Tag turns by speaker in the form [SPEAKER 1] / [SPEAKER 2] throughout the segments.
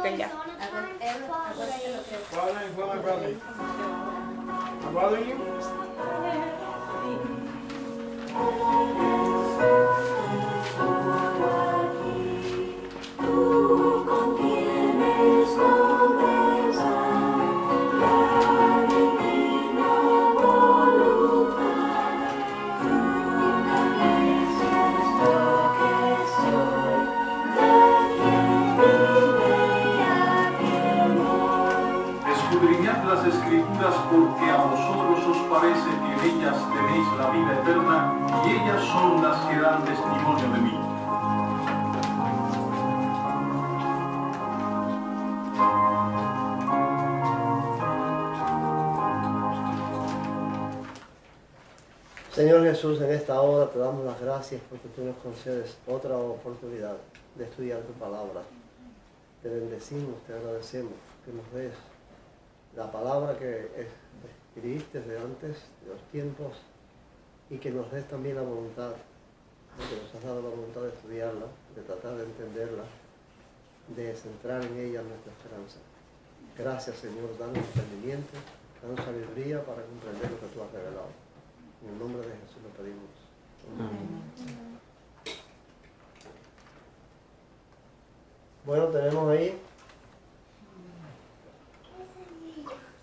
[SPEAKER 1] expliquen ya.
[SPEAKER 2] Escudriñad las Escrituras, porque a vosotros os parece que en ellas tenéis la vida eterna, y ellas son las que dan testimonio de mí.
[SPEAKER 3] Señor Jesús, en esta hora te damos las gracias porque tú nos concedes otra oportunidad de estudiar tu palabra. Te bendecimos, te agradecemos que nos des la palabra que escribiste de antes de los tiempos y que nos des también la voluntad, que nos has dado la voluntad de estudiarla, de tratar de entenderla, de centrar en ella nuestra esperanza. Gracias, Señor, danos entendimiento, danos sabiduría para comprender lo que tú has revelado. En el nombre de Jesús lo pedimos. Amén. Bueno, tenemos ahí.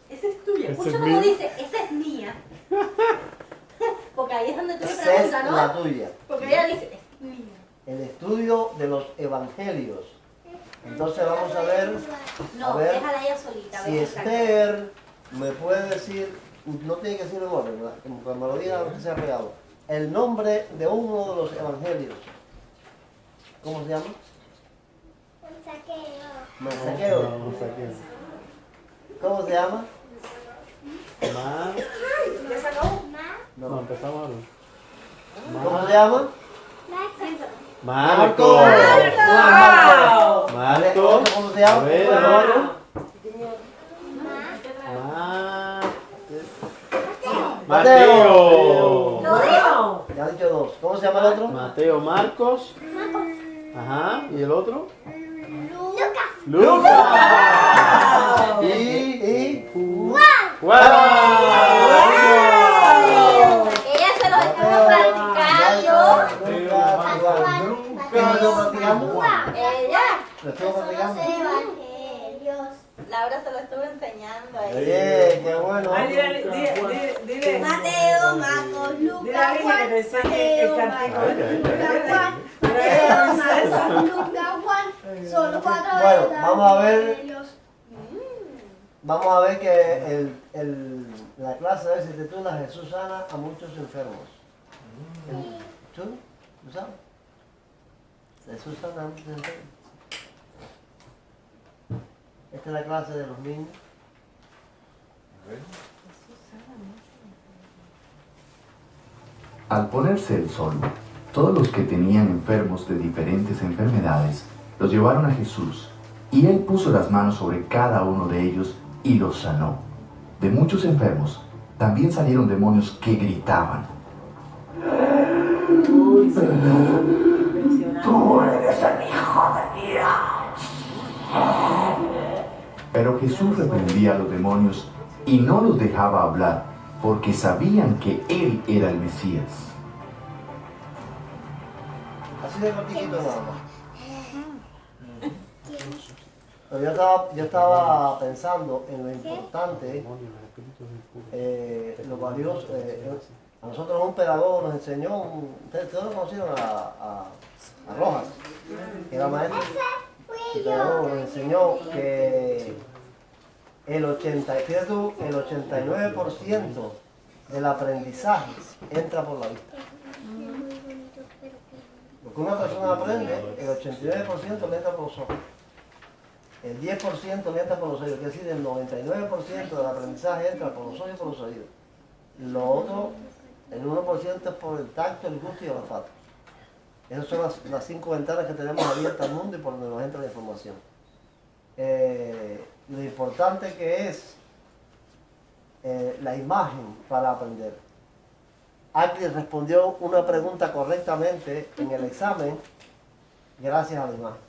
[SPEAKER 4] Esa es tuya.
[SPEAKER 5] Esa
[SPEAKER 4] Escucha
[SPEAKER 5] es
[SPEAKER 4] cómo
[SPEAKER 5] mía.
[SPEAKER 4] dice, esa es mía. Porque ahí es donde tú me
[SPEAKER 3] Esa es
[SPEAKER 4] preguntas,
[SPEAKER 3] la
[SPEAKER 4] ¿no?
[SPEAKER 3] tuya.
[SPEAKER 4] Porque ella dice, es mía.
[SPEAKER 3] El estudio de los evangelios. Entonces vamos a ver,
[SPEAKER 4] No,
[SPEAKER 3] ver
[SPEAKER 4] déjala ella solita.
[SPEAKER 3] si
[SPEAKER 4] ve,
[SPEAKER 3] Esther me puede decir, no tiene que decir en orden, como me lo diga lo que sea pegado, el nombre de uno de los evangelios. ¿Cómo se llama? Mensaqueo. ¿Cómo se llama?
[SPEAKER 4] ¿Ya se acabó?
[SPEAKER 5] No, empezamos ahora.
[SPEAKER 3] ¿Cómo se llama?
[SPEAKER 5] Marco.
[SPEAKER 4] ¡Wow!
[SPEAKER 5] Marco.
[SPEAKER 3] ¿Cómo se llama?
[SPEAKER 5] A ver, el otro. Mateo.
[SPEAKER 4] ¿Lo dijo?
[SPEAKER 3] Ya ha dicho dos. ¿Cómo se llama el otro?
[SPEAKER 5] Mateo, Marcos. Ajá. ¿Y el otro?
[SPEAKER 6] Lucas.
[SPEAKER 5] Lucas.
[SPEAKER 3] Y
[SPEAKER 5] Juan.
[SPEAKER 4] Ella se los estuvo practicando.
[SPEAKER 3] ¿Qué lo estuvo practicando?
[SPEAKER 4] Ella.
[SPEAKER 3] ¿Lo estuvo practicando?
[SPEAKER 6] Evangelios.
[SPEAKER 4] Laura se lo estuvo enseñando a ella.
[SPEAKER 3] Oye, qué bueno.
[SPEAKER 7] Ay, dile.
[SPEAKER 6] Mateo, Marcos,
[SPEAKER 7] Dile a
[SPEAKER 6] Lucas,
[SPEAKER 7] ella
[SPEAKER 6] Juan.
[SPEAKER 7] que te enseñe el cantico.
[SPEAKER 6] Lucas, Juan. Mateo, Marcos, Lucas, Juan. Son los cuatro
[SPEAKER 3] Bueno, vamos a ver.
[SPEAKER 6] evangelios.
[SPEAKER 3] Vamos a ver que la clase de hoy se titula Jesús sana a muchos enfermos. ¿Tú? ¿Tú sabes? Jesús sana a muchos enfermos. Esta es la clase de los niños.
[SPEAKER 8] Al ponerse el sol, todos los que tenían enfermos de diferentes enfermedades los llevaron a Jesús, y él puso las manos sobre cada uno de ellos y los sanó. De muchos enfermos también salieron demonios que gritaban:
[SPEAKER 7] Uy, Señor. Impresionante.
[SPEAKER 8] ¡Tú eres el Hijo de Dios! Pero Jesús reprendía a los demonios y no los dejaba hablar, porque sabían que él era el Mesías.
[SPEAKER 3] Así de cortito nada más. Pero yo estaba pensando en lo importante, lo valioso. A nosotros un pedagogo nos enseñó, ustedes lo conocieron a Rojas, que era maestro. El pedagogo nos enseñó que el 89% del aprendizaje entra por la vista. Lo que una persona aprende, el 89% le entra por los ojos. El 10% le entra por los oídos, es decir, el 99% del aprendizaje entra por los ojos y por los oídos. Lo otro, el 1% es por el tacto, el gusto y el olfato. Esas son las 5 ventanas que tenemos abiertas al mundo y por donde nos entra la información. Lo importante que es la imagen para aprender. Alguien respondió una pregunta correctamente en el examen gracias a la imagen.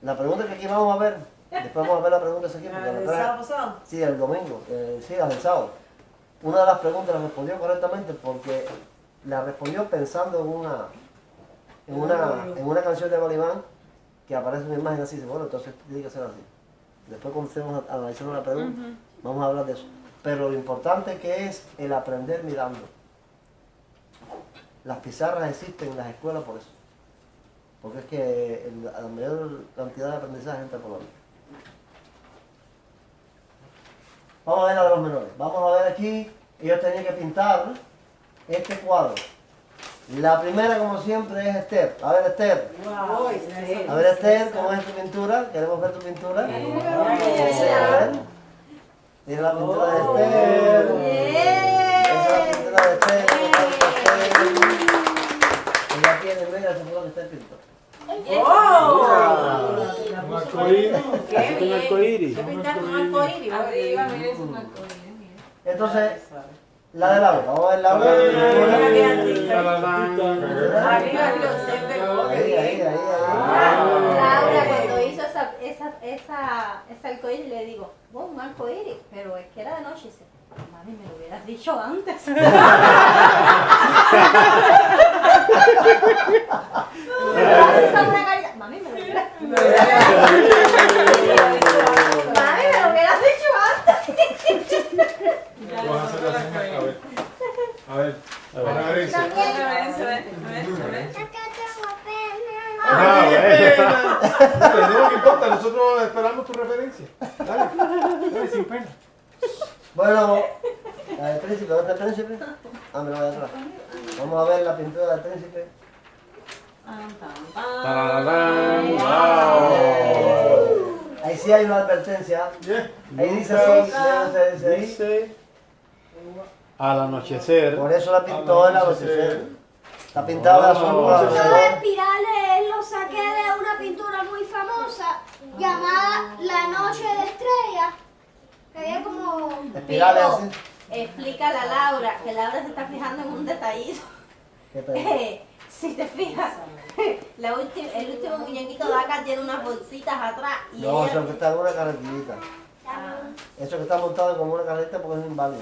[SPEAKER 3] La pregunta que aquí vamos a ver, después vamos a ver la pregunta esa aquí, porque
[SPEAKER 7] ¿La
[SPEAKER 3] la
[SPEAKER 7] del
[SPEAKER 3] trae-
[SPEAKER 7] sábado pasado?
[SPEAKER 3] Sí, el domingo, sí, la del sábado. Una de las preguntas la respondió correctamente porque la respondió pensando en una canción de Balibán que aparece una imagen así. Dice, bueno, entonces tiene que ser así. Después cuando estemos analizando la pregunta, vamos a hablar de eso. Pero lo importante que es el aprender mirando. Las pizarras existen en las escuelas por eso. Porque es que la mayor cantidad de aprendizaje entra por la vida. Vamos a ver la de los menores. Vamos a ver aquí, ellos tenían que pintar este cuadro. La primera, como siempre, es Esther. A ver, Esther.
[SPEAKER 7] Wow.
[SPEAKER 3] A ver, Esther, ¿cómo es tu pintura? Queremos ver tu pintura. Sí, a ver. Mira la pintura de Esther. Esa es la pintura de Esther. Ella tiene, mira, esa fue lo que Esther pintó.
[SPEAKER 5] Un arcoíris. Un arcoíris.
[SPEAKER 6] ¿Qué pintaste un arcoíris? Arriba, mira, es un arcoíris.
[SPEAKER 3] Entonces, la de Laura. Vamos a ver Laura. Ahí.
[SPEAKER 4] Laura, cuando hizo esa arcoíris, le digo, oh, un arcoíris, pero es que era de noche. Y dice, mami, me lo hubieras dicho antes. Mami, me lo hubieras dicho antes.
[SPEAKER 1] Vamos a hacer la señal, a ver, van a ver eso. No, no importa, nosotros esperamos tu referencia. Dale, sin pena.
[SPEAKER 3] Bueno, la del príncipe, ¿dónde está el príncipe? Ah, me lo voy atrás. Vamos a ver la pintura del príncipe.
[SPEAKER 5] Tarararán. Wow.
[SPEAKER 3] Ahí sí hay una advertencia. Ahí dice así, dice ahí.
[SPEAKER 5] Dice al anochecer.
[SPEAKER 3] Por eso la pintó el anochecer. Está pintada de azul por
[SPEAKER 6] Yo de
[SPEAKER 3] alrededor.
[SPEAKER 6] espirales lo saqué de una pintura muy famosa llamada La Noche de Estrellas. Que había como...
[SPEAKER 3] Espirales
[SPEAKER 4] Pico,
[SPEAKER 3] así.
[SPEAKER 4] explícale a Laura, que Laura se está fijando en un detallito.
[SPEAKER 3] ¿Qué tal?
[SPEAKER 4] Si te fijas, el último muñequito de acá tiene unas bolsitas atrás y
[SPEAKER 3] No,
[SPEAKER 4] ella...
[SPEAKER 3] eso que está en una carretilla. Eso que está montado como una carretilla porque es inválido.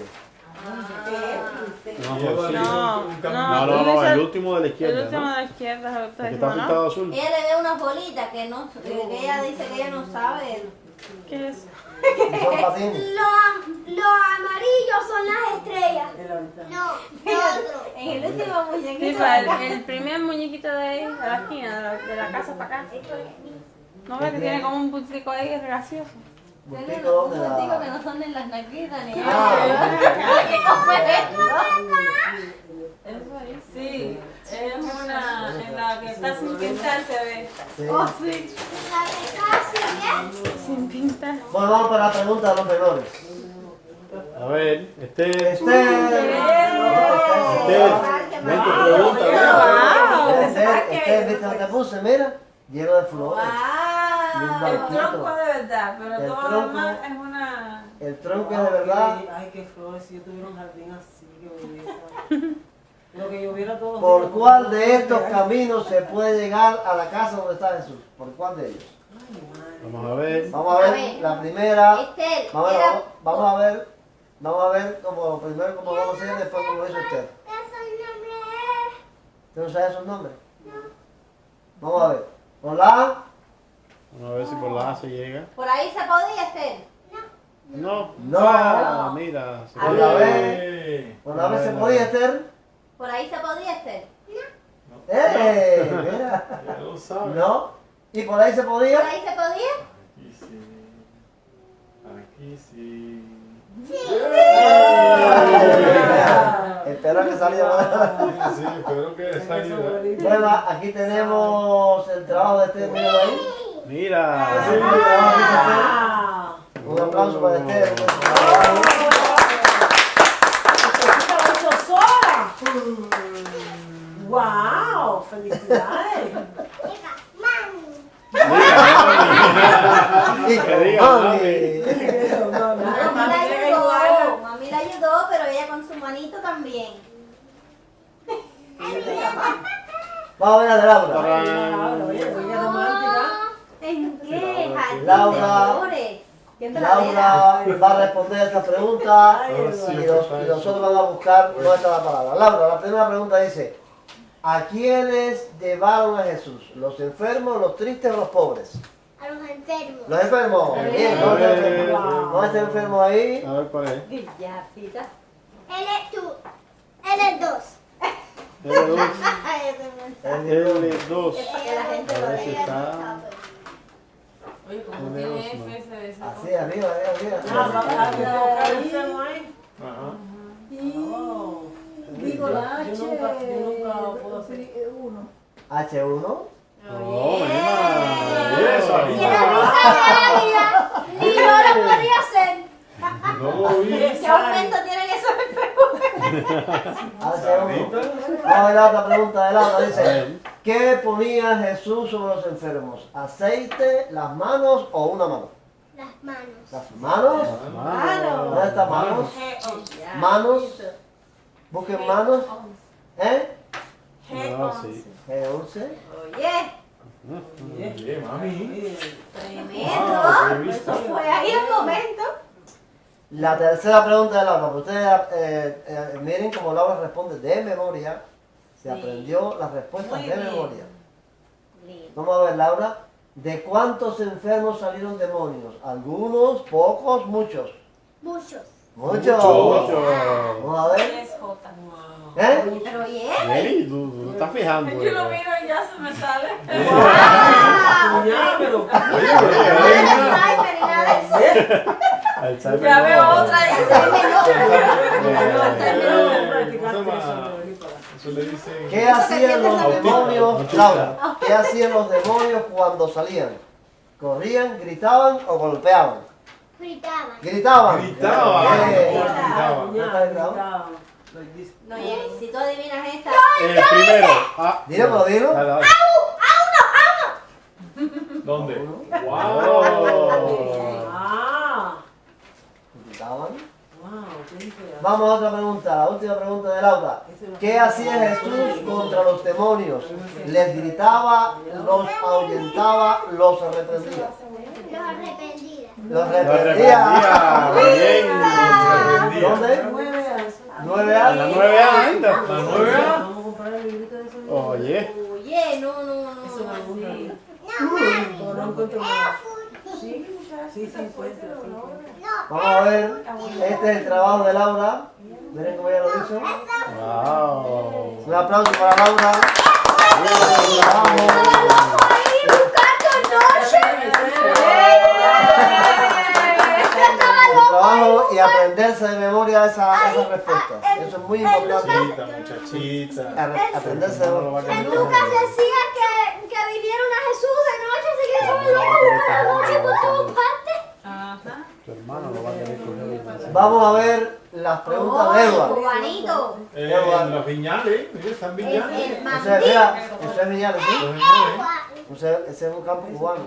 [SPEAKER 5] No, el último de la izquierda.
[SPEAKER 9] El último
[SPEAKER 5] ¿no?
[SPEAKER 9] de la izquierda es el que está
[SPEAKER 5] El que está
[SPEAKER 9] diciendo, ¿no?
[SPEAKER 5] pintado azul.
[SPEAKER 4] Ella le ve unas bolitas que ella dice que ella no sabe.
[SPEAKER 9] ¿Qué es?
[SPEAKER 3] Son patines.
[SPEAKER 6] Los amarillos son las estrellas. No, lo otro.
[SPEAKER 4] En el último muñequito
[SPEAKER 9] Sí,
[SPEAKER 4] de
[SPEAKER 9] pues,
[SPEAKER 4] acá.
[SPEAKER 9] el primer muñequito de ahí, de la esquina, de la casa para acá. ¿No ves que tiene como un puntico ahí gracioso?
[SPEAKER 4] Tiene
[SPEAKER 3] Bultico
[SPEAKER 4] unos
[SPEAKER 3] donde
[SPEAKER 4] punticos que
[SPEAKER 3] la...
[SPEAKER 4] no son ni las narguitas ni
[SPEAKER 3] Ah,
[SPEAKER 4] ¿Qué cosa es
[SPEAKER 9] Sí, es una en la que está sin pintar se ve.
[SPEAKER 3] sí.
[SPEAKER 4] Oh, sí.
[SPEAKER 6] La que está así, ¿eh?
[SPEAKER 9] Sin pintar.
[SPEAKER 3] Bueno, vamos para la pregunta de los menores.
[SPEAKER 5] A ver,
[SPEAKER 3] Esther,
[SPEAKER 5] Esther,
[SPEAKER 4] Qué
[SPEAKER 5] ven tu
[SPEAKER 4] mal.
[SPEAKER 5] pregunta,
[SPEAKER 9] Wow.
[SPEAKER 5] ven.
[SPEAKER 3] Esther, ¿viste lo que puse? Mira, lleno de flores. Y un
[SPEAKER 9] El
[SPEAKER 3] barquito.
[SPEAKER 9] tronco de verdad, pero
[SPEAKER 3] El
[SPEAKER 9] todo lo
[SPEAKER 3] tronco.
[SPEAKER 9] demás es una...
[SPEAKER 3] El tronco es de verdad.
[SPEAKER 7] Ay, qué flores, si yo tuviera un jardín así, qué belleza. Lo que lloviera todos los
[SPEAKER 3] ¿Por
[SPEAKER 7] días.
[SPEAKER 3] cuál de estos caminos se puede llegar a la casa donde está Jesús? ¿Por cuál de ellos?
[SPEAKER 5] Vamos a ver.
[SPEAKER 3] Vamos a ver la primera.
[SPEAKER 4] Esther,
[SPEAKER 3] Vamos
[SPEAKER 4] era-
[SPEAKER 3] a ver como primero como vamos a hacer, después como dice usted. ¿Usted no sabe esos nombres? Vamos a ver. Hola.
[SPEAKER 5] Vamos a ver si por la A se llega.
[SPEAKER 4] Por ahí se podía, Esther.
[SPEAKER 5] No.
[SPEAKER 3] No.
[SPEAKER 5] Ah, mira. Se
[SPEAKER 3] Por
[SPEAKER 5] puede.
[SPEAKER 3] la B. Por la B se podía, Esther.
[SPEAKER 4] Por ahí se podía, Esther.
[SPEAKER 3] Mira.
[SPEAKER 1] Ya lo sabes.
[SPEAKER 3] No. ¿Y por ahí se
[SPEAKER 4] Por
[SPEAKER 3] podía?
[SPEAKER 4] ahí se podía.
[SPEAKER 1] Aquí sí. Aquí sí.
[SPEAKER 3] Espero que salga.
[SPEAKER 1] Sí, espero que salga.
[SPEAKER 3] Bueno, aquí tenemos el trabajo de Esther. Míralo ahí.
[SPEAKER 5] Mira.
[SPEAKER 3] Ese es el trabajo que hizo Esther. Un aplauso para Esther.
[SPEAKER 7] ¡Wow! ¡Felicidades!
[SPEAKER 3] Y
[SPEAKER 5] Que diga,
[SPEAKER 3] mami.
[SPEAKER 4] Mami la ayudó, pero ella con su manito también.
[SPEAKER 3] Vamos a ver a la Laura.
[SPEAKER 7] Ahora, oye, muy romántica.
[SPEAKER 4] ¿En qué? Jardín
[SPEAKER 3] Laura.
[SPEAKER 4] de flores. ¡Qué entradera!
[SPEAKER 3] Laura va a responder a esta pregunta
[SPEAKER 7] Ay,
[SPEAKER 3] y nosotros vamos a buscar dónde está la palabra. Laura, la primera pregunta dice, ¿a quiénes llevaron a Jesús? ¿Los enfermos, los tristes o los pobres?
[SPEAKER 6] A los enfermos.
[SPEAKER 3] Los enfermos. Bien, ¿dónde está el enfermo? ¿Dónde está el enfermo ahí?
[SPEAKER 5] A ver, ¿cuál es?
[SPEAKER 4] Villarcita.
[SPEAKER 6] Él es tú. Él es dos.
[SPEAKER 5] L2.
[SPEAKER 4] Ay, ese mensaje.
[SPEAKER 5] L2.
[SPEAKER 4] Es para que la gente lo
[SPEAKER 5] A ver si
[SPEAKER 4] lea.
[SPEAKER 5] está.
[SPEAKER 7] Oye, como tiene F ese
[SPEAKER 3] Así, arriba, arriba.
[SPEAKER 7] Ah, va a tocar el enfermo ahí.
[SPEAKER 1] Ajá.
[SPEAKER 7] Oh.
[SPEAKER 10] Digo la H.
[SPEAKER 7] Yo nunca puedo hacer.
[SPEAKER 3] H1.
[SPEAKER 5] Oh, Emma.
[SPEAKER 1] Eso,
[SPEAKER 6] Y era risa de águila. Ni yo lo podía hacer.
[SPEAKER 1] No lo vi.
[SPEAKER 4] ¿Qué aumento tienen esos enfermos?
[SPEAKER 3] H1. Vamos a ver la otra pregunta de Laura. Dice, ¿qué ponía Jesús sobre los enfermos? ¿Aceite, las manos o una mano?
[SPEAKER 6] Las manos.
[SPEAKER 3] ¿Las manos?
[SPEAKER 4] Claro.
[SPEAKER 3] ¿Dónde están manos? Manos. Busquen manos. ¿Eh?
[SPEAKER 5] Ah, sí.
[SPEAKER 3] G11.
[SPEAKER 4] Oye,
[SPEAKER 1] Oye, mami.
[SPEAKER 4] tremendo. Eso fue ahí el momento.
[SPEAKER 3] La tercera pregunta de Laura. Ustedes miren cómo Laura responde de memoria. Se aprendió las respuestas
[SPEAKER 7] Muy
[SPEAKER 3] de
[SPEAKER 7] bien.
[SPEAKER 3] memoria.
[SPEAKER 4] Lindo.
[SPEAKER 3] Vamos a ver, Laura. ¿De cuántos enfermos salieron demonios? ¿Algunos? ¿Pocos? ¿Muchos?
[SPEAKER 6] Muchos.
[SPEAKER 3] Muchos.
[SPEAKER 5] Mucho.
[SPEAKER 3] Vamos a ver.
[SPEAKER 9] Es J.
[SPEAKER 3] ¿Eh?
[SPEAKER 4] Pero oye,
[SPEAKER 5] Ey, tú estás fijando.
[SPEAKER 9] Yo lo miro y ya se me sale.
[SPEAKER 7] Ya, pero.
[SPEAKER 1] Oye,
[SPEAKER 4] Alzheimer y nada de eso.
[SPEAKER 5] Alzheimer
[SPEAKER 9] Ya
[SPEAKER 5] no.
[SPEAKER 9] veo otra y
[SPEAKER 1] eso le dicen.
[SPEAKER 3] ¿Qué hacían los demonios, Laura? ¿Qué hacían los demonios cuando salían? ¿Corrían, gritaban o golpeaban?
[SPEAKER 6] Gritaban.
[SPEAKER 3] Gritaban.
[SPEAKER 1] Gritaba.
[SPEAKER 3] Bien.
[SPEAKER 1] Gritaba.
[SPEAKER 4] No, Jenny, si tú adivinas esta.
[SPEAKER 5] Primero. Ah,
[SPEAKER 3] Dilo, pero dilo.
[SPEAKER 5] dale, dale.
[SPEAKER 1] ¿Dónde?
[SPEAKER 5] Wow.
[SPEAKER 7] Ah.
[SPEAKER 3] Gritaban.
[SPEAKER 7] Wow, qué diferente.
[SPEAKER 3] Vamos a otra pregunta, la última pregunta de Laura. ¿Qué hacía Jesús contra los demonios? ¿Les gritaba, los ahuyentaba, los reprendía?
[SPEAKER 6] Los arrepentidos.
[SPEAKER 3] Los
[SPEAKER 5] Lo
[SPEAKER 3] reprendía.
[SPEAKER 5] arrepentía. Bien.
[SPEAKER 3] ¿Dónde? 9
[SPEAKER 5] A la
[SPEAKER 3] años.
[SPEAKER 5] 9 años.
[SPEAKER 1] ¿La 9 A?
[SPEAKER 7] Vamos a comprar el librito de eso.
[SPEAKER 5] Oye.
[SPEAKER 4] Oye, no.
[SPEAKER 7] Eso me gusta.
[SPEAKER 4] Sí.
[SPEAKER 7] No encuentro nada. Sí, sí, encuentro.
[SPEAKER 3] Vamos a ver. Este es el trabajo de Laura. Miren cómo ella lo hizo.
[SPEAKER 5] Wow.
[SPEAKER 3] Un aplauso para Laura. El trabajo y aprenderse de memoria esas respuestas. Eso es muy importante.
[SPEAKER 1] Muchachita.
[SPEAKER 3] Aprenderse de memoria.
[SPEAKER 6] En Lucas decía que vinieron a Jesús de noche, así que eso me iban a buscar la noche por todas partes.
[SPEAKER 9] Ajá.
[SPEAKER 5] Tu hermano lo va a querer coger.
[SPEAKER 3] Vamos a ver las preguntas de Edward.
[SPEAKER 4] Juanito.
[SPEAKER 1] Los viñales. Mira, están viñales.
[SPEAKER 4] El
[SPEAKER 3] Eso es,
[SPEAKER 4] mandil.
[SPEAKER 3] mira, eso es Viñales, ¿sí?
[SPEAKER 1] Los viñales.
[SPEAKER 3] Ese es un campo cubano.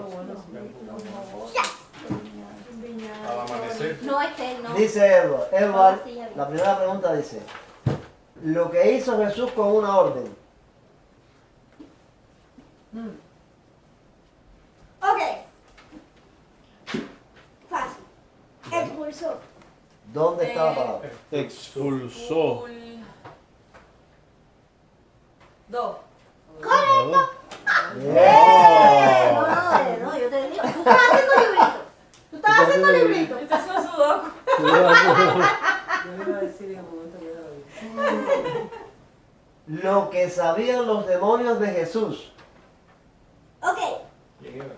[SPEAKER 1] Al amanecer.
[SPEAKER 4] No, este no.
[SPEAKER 3] Dice Edward, la primera pregunta dice, lo que hizo Jesús con una orden.
[SPEAKER 6] Ok. Fácil. Expulsó.
[SPEAKER 3] ¿Dónde está la palabra?
[SPEAKER 5] Expulsó.
[SPEAKER 9] Dos.
[SPEAKER 6] Correcto.
[SPEAKER 3] Bien.
[SPEAKER 4] No, yo te digo. Tú estás haciendo librito. Tú estás haciendo librito.
[SPEAKER 9] Este es un sudoku.
[SPEAKER 7] Yo le iba a decir en el momento que era lo
[SPEAKER 3] Lo que sabían los demonios de Jesús.
[SPEAKER 6] Ok.
[SPEAKER 1] ¿Quién era?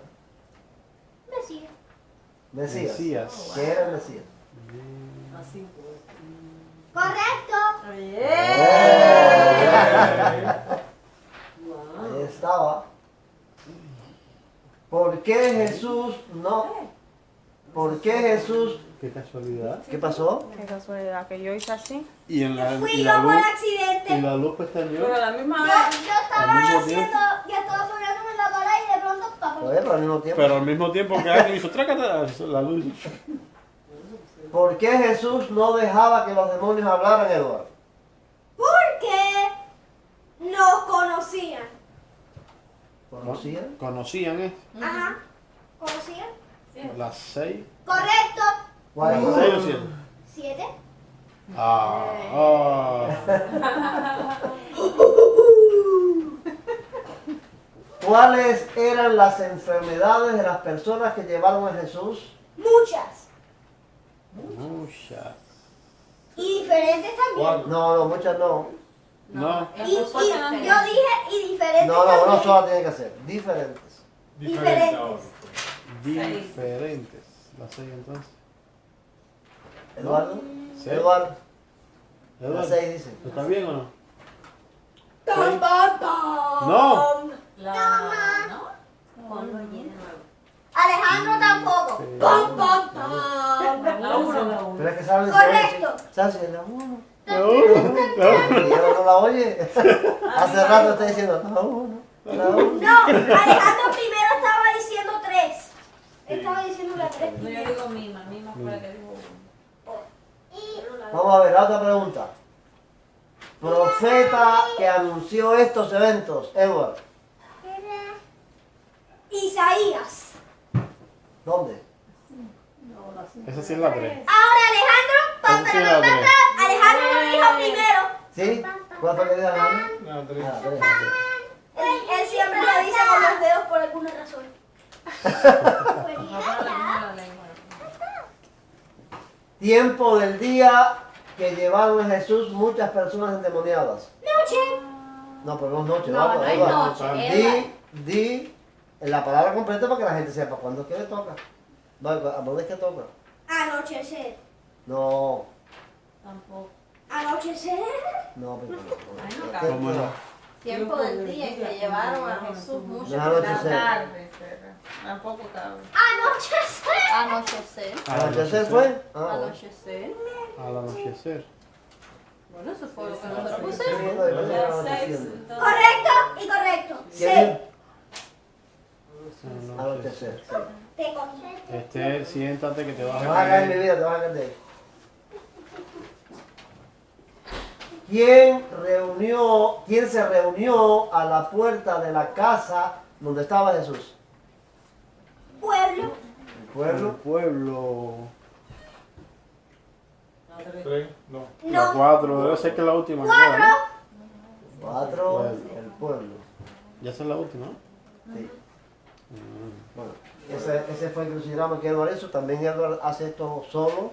[SPEAKER 6] Mesías.
[SPEAKER 3] Mesías.
[SPEAKER 5] Mesías.
[SPEAKER 3] ¿Qué era el Mesías?
[SPEAKER 7] así, pues.
[SPEAKER 6] Correcto.
[SPEAKER 3] Ahí estaba. ¿Por qué Jesús no? ¿Por qué Jesús?
[SPEAKER 5] Qué casualidad.
[SPEAKER 3] ¿Qué pasó?
[SPEAKER 9] Qué casualidad que yo hice así.
[SPEAKER 5] Y en la,
[SPEAKER 6] Fui
[SPEAKER 5] y
[SPEAKER 6] yo
[SPEAKER 5] la
[SPEAKER 6] por
[SPEAKER 5] luz.
[SPEAKER 6] accidente.
[SPEAKER 5] Y la luz pestañeó.
[SPEAKER 9] Pero a la misma
[SPEAKER 6] Yo
[SPEAKER 9] vez.
[SPEAKER 6] estaba
[SPEAKER 5] Al mismo
[SPEAKER 6] haciendo, ya estaba poniéndome en la pared y de pronto papá.
[SPEAKER 3] Pues, pero al mismo tiempo.
[SPEAKER 5] Pero al mismo tiempo que alguien hizo trácata, la luz.
[SPEAKER 3] ¿Por qué Jesús no dejaba que los demonios hablaran, Eduardo?
[SPEAKER 6] Porque nos conocían.
[SPEAKER 3] ¿Conocían?
[SPEAKER 5] Conocían,
[SPEAKER 6] Ajá. ¿Cómo sigue?
[SPEAKER 5] Las 6.
[SPEAKER 6] Correcto.
[SPEAKER 3] ¿Cuál es?
[SPEAKER 5] 6 o 7.
[SPEAKER 6] 7.
[SPEAKER 3] ¿Cuáles eran las enfermedades de las personas que llevaron a Jesús?
[SPEAKER 6] Muchas.
[SPEAKER 5] Muchas.
[SPEAKER 6] Y diferentes también.
[SPEAKER 3] No, muchas no.
[SPEAKER 5] No.
[SPEAKER 6] Y yo dije y diferentes
[SPEAKER 3] No,
[SPEAKER 6] también.
[SPEAKER 3] uno solo tiene que ser. Diferentes.
[SPEAKER 6] Diferentes.
[SPEAKER 5] Diferentes. Las 6 entonces.
[SPEAKER 3] Eduardo.
[SPEAKER 5] Sí.
[SPEAKER 3] Eduardo. Las
[SPEAKER 5] Eduardo,
[SPEAKER 3] 6 dice.
[SPEAKER 5] ¿está bien o no?
[SPEAKER 6] Tam, tam, tam.
[SPEAKER 5] No.
[SPEAKER 4] Ponlo allí de nuevo.
[SPEAKER 6] Alejandro tampoco.
[SPEAKER 5] Sí.
[SPEAKER 6] Pam, pam, pam.
[SPEAKER 7] La 1.
[SPEAKER 3] Pero es que saben
[SPEAKER 6] Correcto.
[SPEAKER 3] ¿Sabes? La uno.
[SPEAKER 5] La 1.
[SPEAKER 3] Y ella no la oye. Hace rato está diciendo la uno. La uno.
[SPEAKER 6] No, Alejandro primero estaba diciendo 3. Estaba diciendo la 3
[SPEAKER 9] No, yo
[SPEAKER 6] primero.
[SPEAKER 9] digo Mima fue la que dijo.
[SPEAKER 3] Vamos a ver, la otra pregunta. Profeta que anunció estos eventos, Edward.
[SPEAKER 6] Isaías.
[SPEAKER 3] ¿Dónde?
[SPEAKER 5] Esa sí es la 3.
[SPEAKER 6] Ahora Alejandro,
[SPEAKER 5] Esa sí es la 3.
[SPEAKER 6] Alejandro lo dijo primero.
[SPEAKER 3] ¿Sí? ¿Cuál fue que dijo Alejandro?
[SPEAKER 1] No, tres.
[SPEAKER 3] Ah, tres.
[SPEAKER 6] Él siempre lo dice con los dedos por alguna razón.
[SPEAKER 3] Tiempo del día que llevaron a Jesús muchas personas endemoniadas.
[SPEAKER 6] Noche.
[SPEAKER 3] No, pero no es noche.
[SPEAKER 4] No,
[SPEAKER 3] Eduardo,
[SPEAKER 4] no es
[SPEAKER 3] Eduardo.
[SPEAKER 4] noche.
[SPEAKER 3] Di la palabra completa para que la gente sepa cuándo es que le toca. ¿A dónde es que toca?
[SPEAKER 6] Anochecer.
[SPEAKER 3] No,
[SPEAKER 9] Tampoco.
[SPEAKER 6] Anochecer.
[SPEAKER 3] no, pero
[SPEAKER 9] Ay, no,
[SPEAKER 3] no.
[SPEAKER 9] cabrón.
[SPEAKER 5] ¿Cómo no?
[SPEAKER 4] Tiempo del día en que llevaron a Jesús mucho.
[SPEAKER 3] No,
[SPEAKER 9] La
[SPEAKER 3] anochecer.
[SPEAKER 9] tarde, Ferra. Tampoco cabe.
[SPEAKER 6] Anochecer.
[SPEAKER 4] Anochecer.
[SPEAKER 3] ¿Anochecer fue? Ah,
[SPEAKER 4] Anochecer.
[SPEAKER 5] Al anochecer.
[SPEAKER 4] Bueno, eso fue lo que nosotros
[SPEAKER 3] bueno.
[SPEAKER 4] pusimos.
[SPEAKER 3] Sí, no, depende de la
[SPEAKER 9] Las 6.
[SPEAKER 3] anocheciendo.
[SPEAKER 6] Correcto y correcto.
[SPEAKER 3] ¿Quién?
[SPEAKER 6] Sí.
[SPEAKER 3] Anochecer. Sí.
[SPEAKER 6] Te cogí.
[SPEAKER 5] Siéntate que te vas
[SPEAKER 3] Te
[SPEAKER 5] a
[SPEAKER 3] vas a caer, mi
[SPEAKER 5] caer.
[SPEAKER 3] vida, te vas a caer de ahí. ¿Quién se reunió a la puerta de la casa donde estaba Jesús?
[SPEAKER 6] Pueblo.
[SPEAKER 3] El pueblo.
[SPEAKER 5] El pueblo.
[SPEAKER 1] Tres. No.
[SPEAKER 5] La
[SPEAKER 6] No.
[SPEAKER 5] 4. Debe ser que es la última. que queda, ¿no?
[SPEAKER 3] 4, el pueblo.
[SPEAKER 5] Ya esa es la última, ¿no?
[SPEAKER 3] Sí. Bueno, ese fue el crucigrama que Edward hizo. También Edward hace esto solo.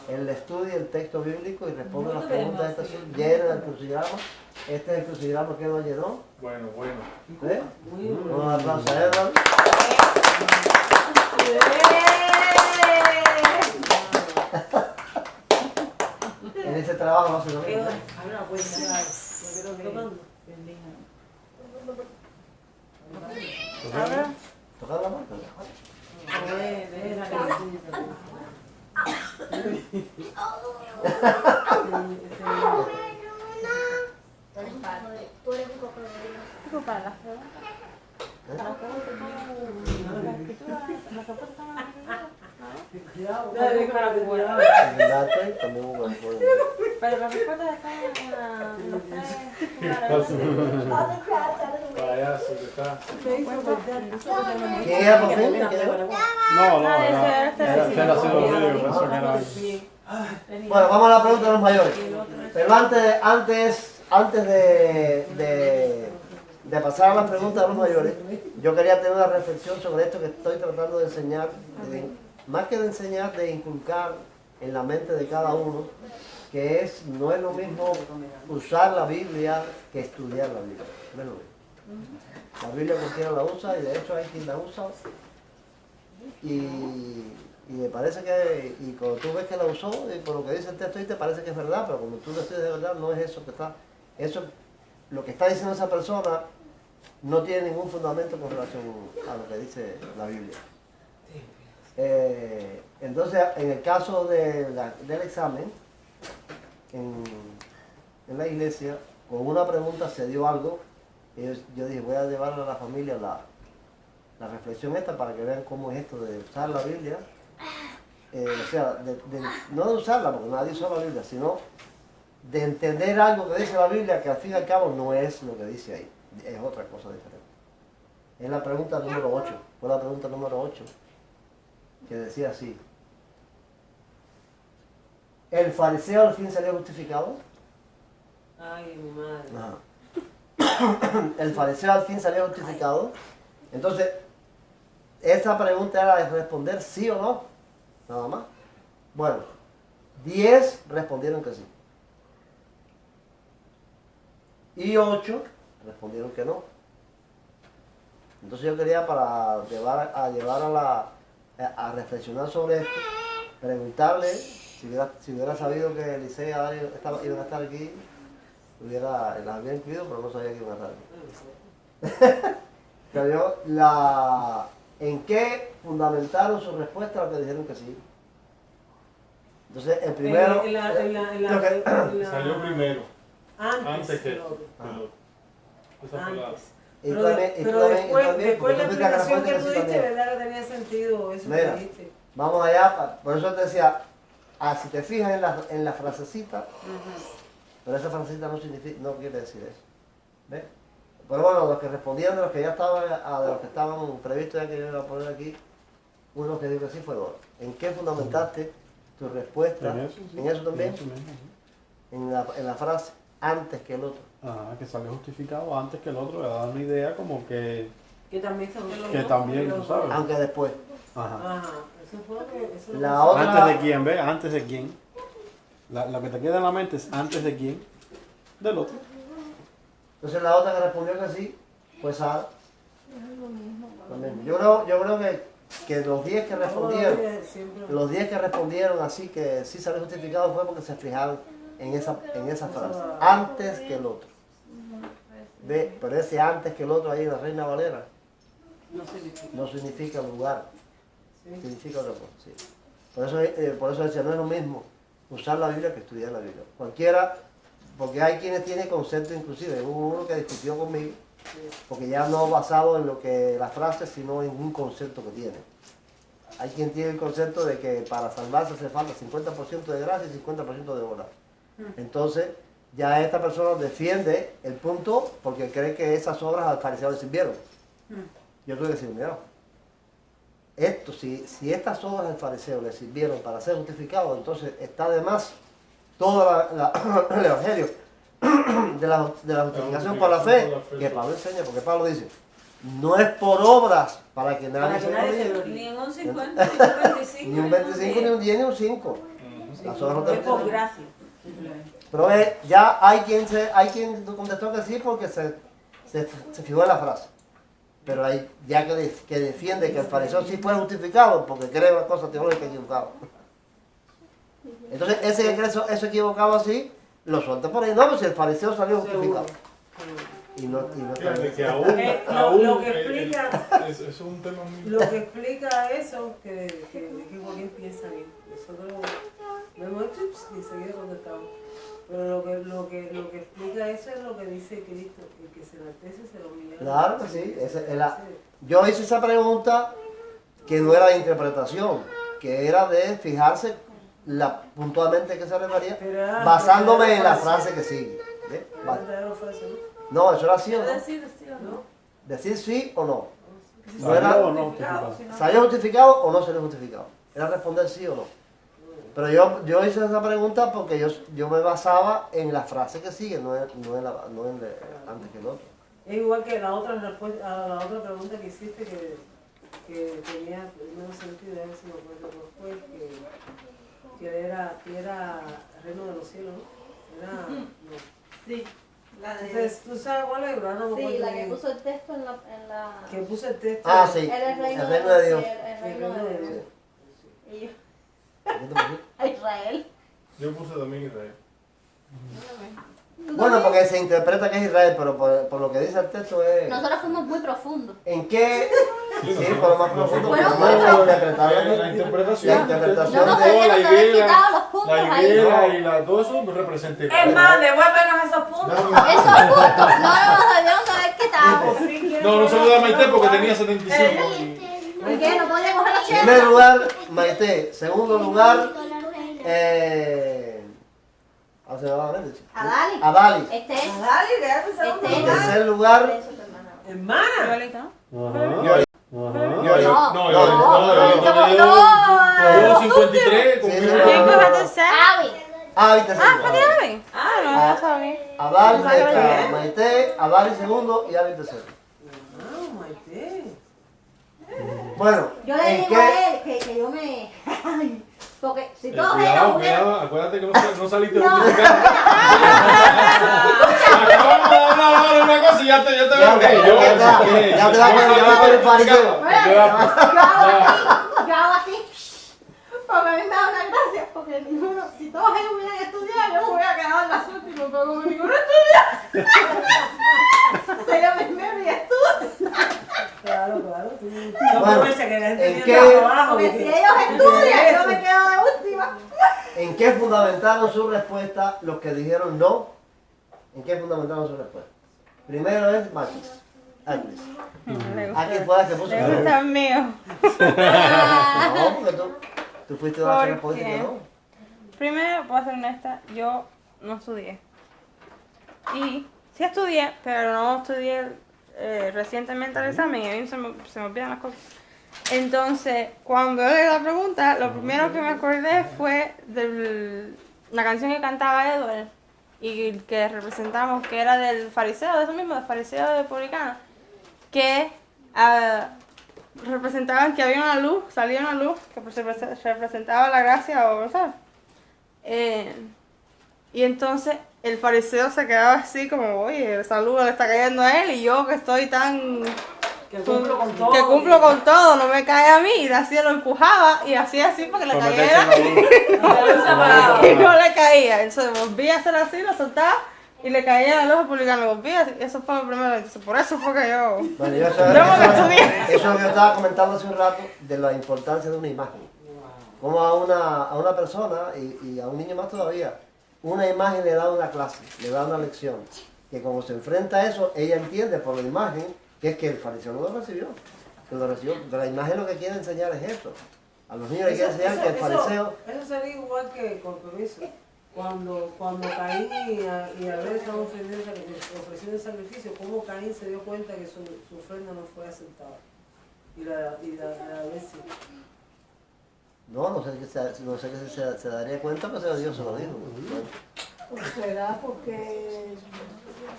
[SPEAKER 3] Él estudia el texto bíblico y responde las preguntas de esta serie. Llena el crucigrama. Este es el crucigrama que Edward llenó.
[SPEAKER 1] Bueno, bueno.
[SPEAKER 3] ¿Eh? Un aplauso a Edward. En ese trabajo hace lo mismo. ¿Eh? Tocar la mano.
[SPEAKER 6] Tú eres un cocodrilo.
[SPEAKER 9] Para las preguntas.
[SPEAKER 3] Date, también un buen pueblo.
[SPEAKER 9] Pero las respuestas están en los 3.
[SPEAKER 6] Other crabs out of the way.
[SPEAKER 1] Payaso que está.
[SPEAKER 3] ¿Quién era por fin? ¿Quién era?
[SPEAKER 5] No, no,
[SPEAKER 9] Ah,
[SPEAKER 5] era.
[SPEAKER 9] ese
[SPEAKER 5] Era así lo digo, por eso que era.
[SPEAKER 3] Bueno, vamos a la pregunta de los mayores. Pero antes de pasar a las preguntas de los mayores, yo quería tener una reflexión sobre esto que estoy tratando de enseñar, más que de enseñar, de inculcar en la mente de cada uno, que no es lo mismo usar la Biblia que estudiar la Biblia. No es lo mismo. La Biblia cualquiera la usa y de hecho hay quien la usa y me parece que, y cuando tú ves que la usó y por lo que dice el texto ahí te parece que es verdad, pero cuando tú lo estudias de verdad no es eso que está, eso, lo que está diciendo esa persona no tiene ningún fundamento con relación a lo que dice la Biblia. Entonces, en el caso del examen, en la iglesia, con una pregunta se dio algo, y yo dije, voy a llevar a la familia la reflexión esta para que vean cómo es esto de usar la Biblia, o sea, no de usarla, porque nadie usa la Biblia, sino de entender algo que dice la Biblia que al fin y al cabo no es lo que dice ahí, es otra cosa diferente. Es la pregunta número 8. Fue la pregunta número 8. Que decía así. ¿El fariseo al fin salió justificado?
[SPEAKER 7] Ay, mi madre.
[SPEAKER 3] Ajá. El fariseo al fin salió justificado. Entonces, esa pregunta era de responder sí o no. Nada más. Bueno, 10 respondieron que sí. Y 8 respondieron que no. Entonces yo quería para llevar a reflexionar sobre esto, preguntarle si hubiera sabido que Eliseo y Adán iban a estar aquí, las había incluido, pero no sabía que iban a estar aquí. Pero ¿en qué fundamentaron su respuesta a lo que dijeron que sí? Entonces, el primero...
[SPEAKER 1] Salió primero.
[SPEAKER 7] Antes
[SPEAKER 1] que
[SPEAKER 7] el otro.
[SPEAKER 1] Esa fue la-
[SPEAKER 7] Antes.
[SPEAKER 3] Y
[SPEAKER 7] Pero,
[SPEAKER 3] tú también,
[SPEAKER 7] pero después la explicación que tú diste, ¿verdad? Que tenía sentido eso que
[SPEAKER 3] Mira,
[SPEAKER 7] dijiste.
[SPEAKER 3] vamos allá, por eso te decía, si te fijas en la frasecita, pero esa frasecita no quiere decir eso. ¿Ves? Pero bueno, los que respondieron, de los que ya estaban, de los que estaban previstos ya que yo iba a poner aquí, uno que dijo que sí fue dos. ¿En qué fundamentaste tu respuesta? ¿En eso también?
[SPEAKER 5] En eso mismo, sí.
[SPEAKER 3] En la frase, antes que el otro.
[SPEAKER 5] Ajá, que salió justificado antes que el otro, le da una idea como que
[SPEAKER 7] también son los
[SPEAKER 5] Que
[SPEAKER 7] dos,
[SPEAKER 5] también,
[SPEAKER 7] pero
[SPEAKER 5] tú sabes.
[SPEAKER 3] Aunque después.
[SPEAKER 5] Ajá.
[SPEAKER 7] Ajá, eso fue lo que... Eso
[SPEAKER 3] La
[SPEAKER 7] lo que-
[SPEAKER 3] otra-
[SPEAKER 5] Antes de quién, ¿ves? Antes de quién. Lo que te queda en la mente es antes de quién. Del otro.
[SPEAKER 3] Entonces la otra que respondió que sí fue Sara. Lo mismo. Yo creo que los 10 que respondieron,
[SPEAKER 7] Siempre-
[SPEAKER 3] los 10 que respondieron así que sí salió justificado fue porque se fijaron en esa frase. Antes que el otro. Ve, pero ese antes que el otro ahí en la Reina Valera
[SPEAKER 7] No significa.
[SPEAKER 3] no significa lugar,
[SPEAKER 7] Sí.
[SPEAKER 3] significa otra cosa. Sí. Por eso decía, no es lo mismo usar la Biblia que estudiar la Biblia. Cualquiera, porque hay quienes tienen conceptos inclusive. Hubo uno que discutió conmigo, porque ya no basado en lo que la frase, sino en un concepto que tiene. Hay quien tiene el concepto de que para salvarse hace falta 50% de gracia y 50% de obra. Entonces, ya esta persona defiende el punto porque cree que esas obras al fariseo le sirvieron. Yo creo que sí, mira, si estas obras al fariseo le sirvieron para ser justificado, entonces está de más todo el evangelio de la justificación por la fe que Pablo enseña, porque Pablo dice, no es por obras para que nadie se gloríe.
[SPEAKER 9] Ni en un 50, ni un 25.
[SPEAKER 3] Ni un 25, ni un 10, ni un 5. Las obras no te
[SPEAKER 7] Es por
[SPEAKER 3] piden.
[SPEAKER 7] gracia.
[SPEAKER 3] Pero ya hay quien contestó que sí porque se fijó en la frase. Pero hay ya que defiende que el fariseo sí fue justificado porque cree una cosa teológica equivocada. Entonces ese que cree eso equivocado así, lo suelta por ahí. No, pero si el fariseo salió justificado. Y no
[SPEAKER 1] Fíjate que aún,
[SPEAKER 7] Lo que explica...
[SPEAKER 1] es un tema muy...
[SPEAKER 7] Lo que explica eso, que Joaquín piensa bien. Nosotros vemos chips y enseguida contestamos. Pero lo que explica eso es lo que dice Cristo, el que se enaltece se lo humilla.
[SPEAKER 3] Claro que sí. Yo hice esa pregunta que no era de interpretación, que era de fijarse puntualmente que se refería, basándome en la frase que sigue. ¿Ves? Vale. No, eso era sí o no.
[SPEAKER 9] Decir sí o no.
[SPEAKER 3] Decir sí o no. No
[SPEAKER 5] ¿Salió
[SPEAKER 3] era,
[SPEAKER 5] o no justificado?
[SPEAKER 3] ¿salió justificado o no salió justificado? Era responder sí o no. Pero yo hice esa pregunta porque yo me basaba en la frase que sigue, no en antes que el otro.
[SPEAKER 7] Es igual que la otra respuesta, a la otra pregunta que hiciste que tenía menos sentido, a ver si me acuerdo cuál fue, que era reino de los cielos, ¿no? Era, no.
[SPEAKER 4] Sí, la de...
[SPEAKER 7] Entonces, ¿tú sabes cuál es? No me
[SPEAKER 4] Sí,
[SPEAKER 7] acuerdo
[SPEAKER 4] la que
[SPEAKER 7] bien.
[SPEAKER 4] puso el texto en la...
[SPEAKER 7] Que puso el texto.
[SPEAKER 3] Ah, sí.
[SPEAKER 4] Era el reino
[SPEAKER 3] de Dios.
[SPEAKER 4] El reino de Dios. Y yo,
[SPEAKER 3] ¿Qué te pasó?
[SPEAKER 4] a Israel.
[SPEAKER 1] Yo puse también Israel.
[SPEAKER 3] Bueno, porque se interpreta que es Israel, pero por lo que dice el texto es...
[SPEAKER 4] Nosotros fuimos muy profundos.
[SPEAKER 3] ¿En qué?
[SPEAKER 1] Sí,
[SPEAKER 3] Sí, por lo más profundo.
[SPEAKER 4] Bueno,
[SPEAKER 3] porque
[SPEAKER 4] bueno.
[SPEAKER 3] no interpretar
[SPEAKER 1] La interpretación.
[SPEAKER 3] La interpretación
[SPEAKER 4] No nos
[SPEAKER 3] de
[SPEAKER 4] debieron de haber
[SPEAKER 1] higuera,
[SPEAKER 4] quitado los puntos
[SPEAKER 1] la
[SPEAKER 4] ahí.
[SPEAKER 1] higuera y todo eso representa Israel.
[SPEAKER 7] Es más, devuélvenos esos puntos.
[SPEAKER 4] Esos puntos no nos debieron de haber quitado.
[SPEAKER 1] No se lo da a Maite porque tenía 75.
[SPEAKER 4] ¿Y qué? ¿No podía coger
[SPEAKER 3] En primer lugar, Maite. Segundo lugar, ¿cómo se llama?
[SPEAKER 4] A Dali.
[SPEAKER 3] A Dali.
[SPEAKER 4] Este es...
[SPEAKER 7] Dale, déjate
[SPEAKER 3] En
[SPEAKER 4] Este es...
[SPEAKER 3] tercer lugar,
[SPEAKER 4] Eso, tu hermana.
[SPEAKER 7] Hermana.
[SPEAKER 9] Violeta, ¿no?
[SPEAKER 5] Ajá.
[SPEAKER 1] Yo 53,
[SPEAKER 3] Sí, sí,
[SPEAKER 9] ¿Quién coge tercero?
[SPEAKER 4] Avi.
[SPEAKER 3] Avi te
[SPEAKER 9] Ah, fue
[SPEAKER 3] segundo.
[SPEAKER 9] Avi. Ah, no, no sabía.
[SPEAKER 3] Adal, Maite, Adal segundo y Avi tercero.
[SPEAKER 7] Ah, Maite.
[SPEAKER 3] Bueno,
[SPEAKER 4] Yo le
[SPEAKER 3] ¿en
[SPEAKER 4] digo a
[SPEAKER 3] qué?
[SPEAKER 4] él que yo me... Porque si todos eran
[SPEAKER 1] Cuidado,
[SPEAKER 4] mujeres...
[SPEAKER 1] cuidado, acuérdate que no saliste justificando. Acabamos de hablar ahora una cosa y ya te veo.
[SPEAKER 3] Ya te va a poner el fariseo.
[SPEAKER 4] Yo hago así, porque a mí me da una gracia, porque ninguno, si todos ellos hubieran estudiado, yo me hubiera quedado en las últimas, pero como ninguno estudia, sería primero y estudio.
[SPEAKER 7] Claro. Tú
[SPEAKER 3] Bueno,
[SPEAKER 7] aprovechas que la gente
[SPEAKER 3] ¿en
[SPEAKER 7] tiene
[SPEAKER 3] qué?
[SPEAKER 7] trabajo.
[SPEAKER 4] Porque si ellos estudian, yo me quedo de última.
[SPEAKER 3] ¿En qué fundamentaron su respuesta los que dijeron no? ¿En qué fundamentaron su respuesta? Primero es Maquis. Agnes. Aquí fue la que puso
[SPEAKER 9] Le gusta el mío.
[SPEAKER 3] No, porque tú fuiste una que
[SPEAKER 9] ¿Por
[SPEAKER 3] respondió
[SPEAKER 9] qué?
[SPEAKER 3] que no.
[SPEAKER 9] Primero, para ser honesta, yo no estudié. Y sí estudié, pero no estudié recientemente el examen y a mí se me olvidan las cosas. Entonces, cuando leí la pregunta, lo primero que me acordé fue de la canción que cantaba Edward y que representamos, que era del fariseo, de eso mismo, del fariseo de publicano, que representaban que había una luz, salía una luz que representaba la gracia o ¿sabes? Y entonces el fariseo se quedaba así como, oye, esa luz le está cayendo a él y yo que estoy tan...
[SPEAKER 7] Que cumplo con todo.
[SPEAKER 9] Que cumplo con todo, no me cae a mí. Y así lo empujaba y hacía así para que le cayera. Y no le caía. Entonces volví a hacer así, lo soltaba y le caía en el ojo publicano. Volví así. Eso fue lo primero. Entonces, por eso fue que yo...
[SPEAKER 3] Bueno, yo
[SPEAKER 9] Yo me estudié.
[SPEAKER 3] eso es lo que yo estaba comentando hace un rato de la importancia de una imagen. Como a una persona y a un niño más todavía, una imagen le da una clase, le da una lección. Que como se enfrenta a eso, ella entiende por la imagen que es que el fariseo no lo recibió. Que lo recibió. Pero la imagen lo que quiere enseñar es esto. A los niños les quiere enseñar que el fariseo...
[SPEAKER 7] Eso sería igual que, con permiso, cuando Caín y Abel estaban ofreciendo el sacrificio, cómo Caín se dio cuenta que su ofrenda no fue aceptada. Y la Abel sí.
[SPEAKER 3] No sé que se daría cuenta, pero Dios se lo dijo.
[SPEAKER 10] ¿Será porque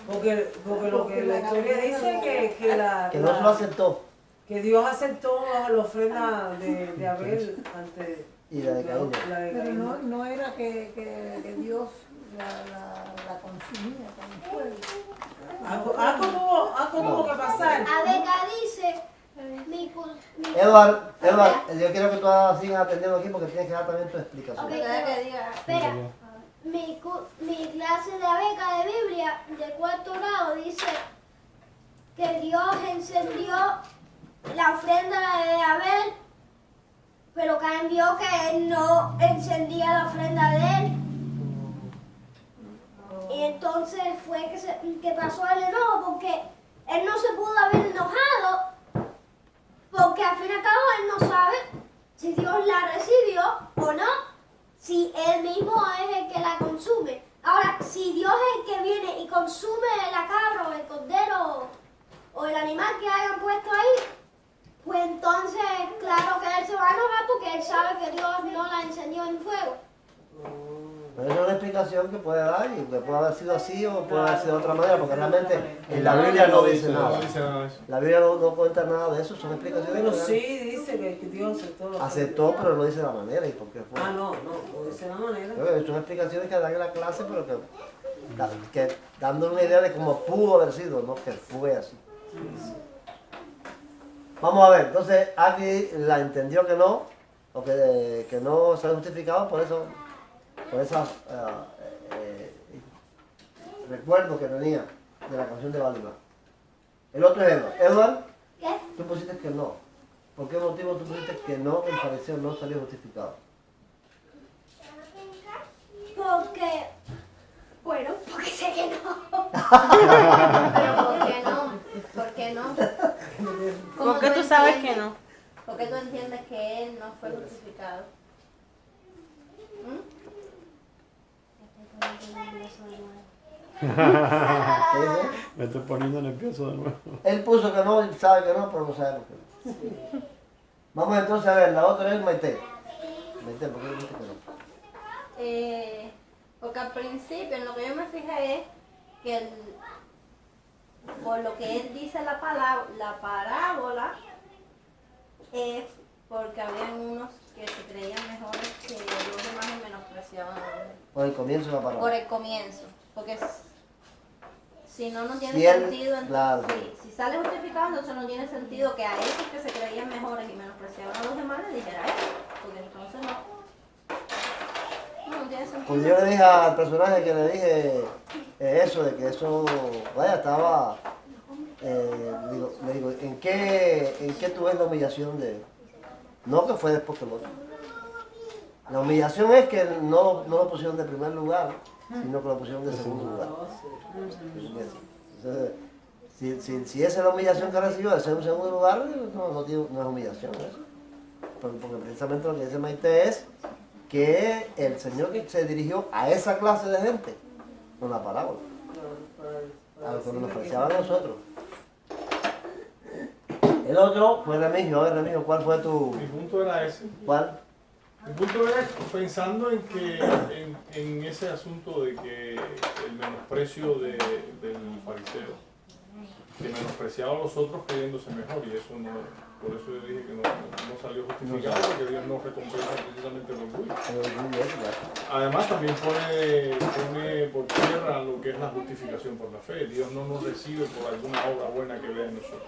[SPEAKER 7] Porque lo que la historia dice
[SPEAKER 3] Que no se lo aceptó.
[SPEAKER 7] que Dios aceptó la ofrenda de Abel ante
[SPEAKER 3] Y la de Caín.
[SPEAKER 10] pero no era que Dios la consumía con fuego?
[SPEAKER 7] Algo tuvo que pasar.
[SPEAKER 6] Abeca dice,
[SPEAKER 3] Edward, yo quiero que tú sigas atendiendo aquí porque tienes que dar también tu explicación.
[SPEAKER 6] Ok, espera. Mi clase de Abeca de Biblia de cuarto grado dice que Dios encendió la ofrenda de Abel, pero Caín vio que él no encendía la ofrenda de él. Y entonces fue que pasó el enojo, porque él no se pudo haber enojado, porque al fin y al cabo él no sabe si Dios la recibió o no. Si él mismo es el que la consume. Ahora, si Dios es el que viene y consume la cabra o el cordero o el animal que hayan puesto ahí, pues entonces, claro que él se va a enojar porque él sabe que Dios no la encendió en fuego.
[SPEAKER 3] Pero esa es una explicación que puede dar y que puede haber sido así o puede haber sido de otra manera, porque realmente en la Biblia no dice nada. La Biblia no cuenta nada de eso, son explicaciones
[SPEAKER 7] Pero
[SPEAKER 3] que
[SPEAKER 7] sí dice que Dios aceptó.
[SPEAKER 3] aceptó, pero no dice la manera y por qué fue.
[SPEAKER 7] No dice la manera.
[SPEAKER 3] Son explicaciones que dan en la clase, pero que dando una idea de cómo pudo haber sido, no que fue así. Vamos a ver, entonces aquí la entendió que no, o que no se ha justificado por eso, por ese recuerdo que tenía de la canción de Balima. El otro es Edward. Edward,
[SPEAKER 6] ¿Qué?
[SPEAKER 3] tú pusiste que no. ¿Por qué motivo tú pusiste que no, el fariseo no salió justificado?
[SPEAKER 6] Porque, bueno, porque sé que no.
[SPEAKER 4] Pero ¿por qué no? ¿Por qué no? ¿Cómo
[SPEAKER 9] ¿Por qué tú sabes que
[SPEAKER 4] entiendes?
[SPEAKER 9] no?
[SPEAKER 4] ¿Por qué tú entiendes que él no fue justificado?
[SPEAKER 3] ¿Qué dice?
[SPEAKER 5] Me estoy poniendo nervioso de nuevo.
[SPEAKER 3] Él puso que no, sabe que no, pero no sabe lo que no. Vamos entonces a ver, la otra es Maite. Maite, ¿por qué dijiste que no?
[SPEAKER 4] Porque al principio en lo que yo me fijé es que por lo que él dice la parábola es porque habían unos que se creían mejores que los demás y menospreciaban a los demás.
[SPEAKER 3] Por el comienzo de la palabra.
[SPEAKER 4] Por el comienzo, porque si no, no tiene
[SPEAKER 3] Si él-
[SPEAKER 4] sentido.
[SPEAKER 3] claro.
[SPEAKER 4] Si sale justificado, entonces no tiene sentido que a esos que se creían mejores y menospreciaban a los demás le dijera eso, porque entonces no tiene sentido.
[SPEAKER 3] Pues yo le dije al personaje que le dije eso, de que eso, vaya, estaba, le digo, ¿en qué tú ves la humillación de él? No que fue después que lo otro. La humillación es que no lo pusieron de primer lugar, sino que lo pusieron de segundo lugar. Entonces, si esa es la humillación que recibió, de ser un segundo lugar, no es humillación. Porque precisamente lo que dice Maite es que el Señor se dirigió a esa clase de gente con la parábola, a los que nos apreciaban a nosotros. El otro fue Remigio. A ver, Remigio, ¿cuál fue tu...?
[SPEAKER 1] Mi punto era ese.
[SPEAKER 3] ¿Cuál?
[SPEAKER 1] Mi punto era pensando en que en ese asunto de que el menosprecio del fariseo, que menospreciaba a los otros creyéndose mejor, y eso no, por eso yo dije que no salió justificado, porque Dios no recompensa precisamente el orgullo. Además también pone por tierra lo que es la justificación por la fe. Dios no nos recibe por alguna obra buena que vea en nosotros.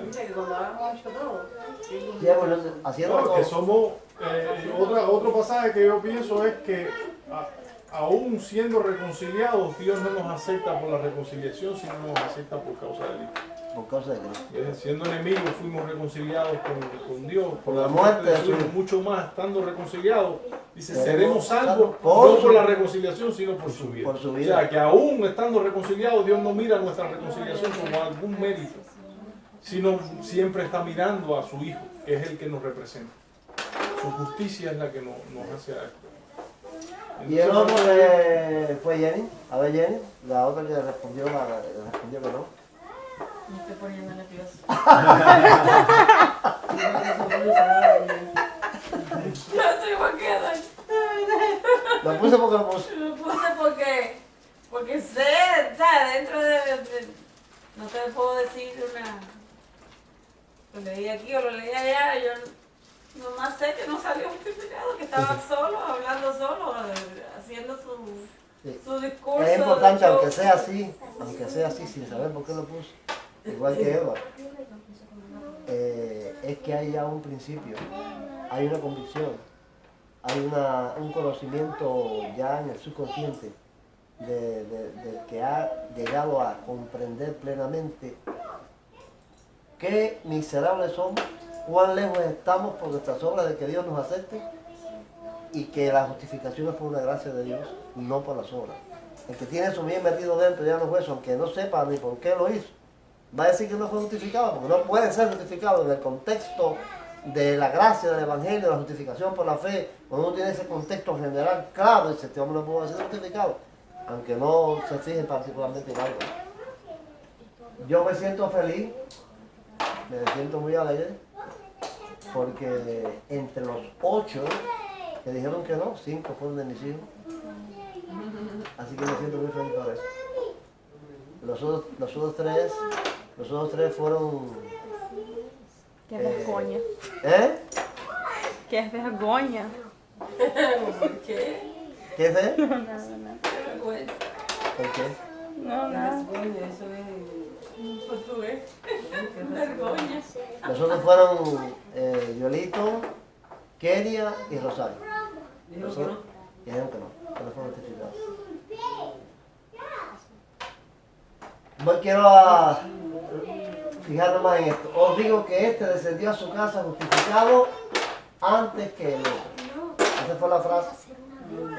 [SPEAKER 7] Dice que cuando hagamos hecho todo.
[SPEAKER 3] Sí, bueno, haciendo
[SPEAKER 1] No,
[SPEAKER 3] todo.
[SPEAKER 1] que somos, otro pasaje que yo pienso es que aún siendo reconciliados, Dios no nos acepta por la reconciliación, sino nos acepta por causa de Cristo.
[SPEAKER 3] Por causa de Cristo.
[SPEAKER 1] Siendo enemigos fuimos reconciliados con Dios
[SPEAKER 3] Por la muerte de su
[SPEAKER 1] Hijo,
[SPEAKER 3] Hijo.
[SPEAKER 1] mucho más estando reconciliados. Dice,
[SPEAKER 3] Seremos
[SPEAKER 1] seremos salvos
[SPEAKER 3] salvos
[SPEAKER 1] no
[SPEAKER 3] por
[SPEAKER 1] por la
[SPEAKER 3] su-
[SPEAKER 1] reconciliación, sino por su vida.
[SPEAKER 3] por su
[SPEAKER 1] O
[SPEAKER 3] vida.
[SPEAKER 1] sea, que aún estando reconciliados, Dios no mira nuestra reconciliación como algún mérito, sino siempre está mirando a su Hijo, que es el que nos representa. Su justicia es la que nos hace a esto.
[SPEAKER 3] Y el otro fue Jenny. A ver, Jenny, la otra que respondió que no.
[SPEAKER 4] Me estoy poniendo nerviosa.
[SPEAKER 11] Yo estoy igual que Adán.
[SPEAKER 3] Lo puse porque lo puse.
[SPEAKER 11] Lo puse porque sé, ¿sabes? Dentro de no te puedo decir lo leí aquí o lo leí allá, yo nomás sé que no salió justificado, que estaba solo, hablando solo, haciendo su discurso.
[SPEAKER 3] Es importante,
[SPEAKER 11] de
[SPEAKER 3] aunque sea así, sin saber por qué lo puse, igual que Eva, es que hay ya un principio, hay una convicción, hay un conocimiento ya en el subconsciente del que ha llegado a comprender plenamente qué miserables somos, cuán lejos estamos por nuestras obras de que Dios nos acepte y que la justificación es por una gracia de Dios, no por las obras. El que tiene eso bien metido dentro ya no es eso, aunque no sepa ni por qué lo hizo, va a decir que no fue justificado, porque no puede ser justificado en el contexto de la gracia del Evangelio, de la justificación por la fe. Cuando uno tiene ese contexto general claro, dice, este hombre no puede ser justificado, aunque no se fije particularmente en algo. Yo me siento feliz, me siento muy alegre, porque entre los 8 que dijeron que no, 5 fueron de mis hijos. Así que me siento muy feliz por eso. Los otros tres fueron...
[SPEAKER 9] Qué vergonha.
[SPEAKER 3] ¿Eh?
[SPEAKER 9] Qué vergonha.
[SPEAKER 11] ¿Por qué?
[SPEAKER 3] ¿Qué es él?
[SPEAKER 9] No, no.
[SPEAKER 11] Vergüenza.
[SPEAKER 3] ¿Por qué?
[SPEAKER 9] No, no.
[SPEAKER 7] Vergüenza, eso es portugués.
[SPEAKER 11] Vergüenza.
[SPEAKER 3] Los otros fueron Yolito, Kenia y Rosario.
[SPEAKER 7] Dijeron que no.
[SPEAKER 3] Dijeron que no fueron testificados. Quiero fijarme más en esto. Os digo que este descendió a su casa justificado antes que el otro. Esa fue la frase.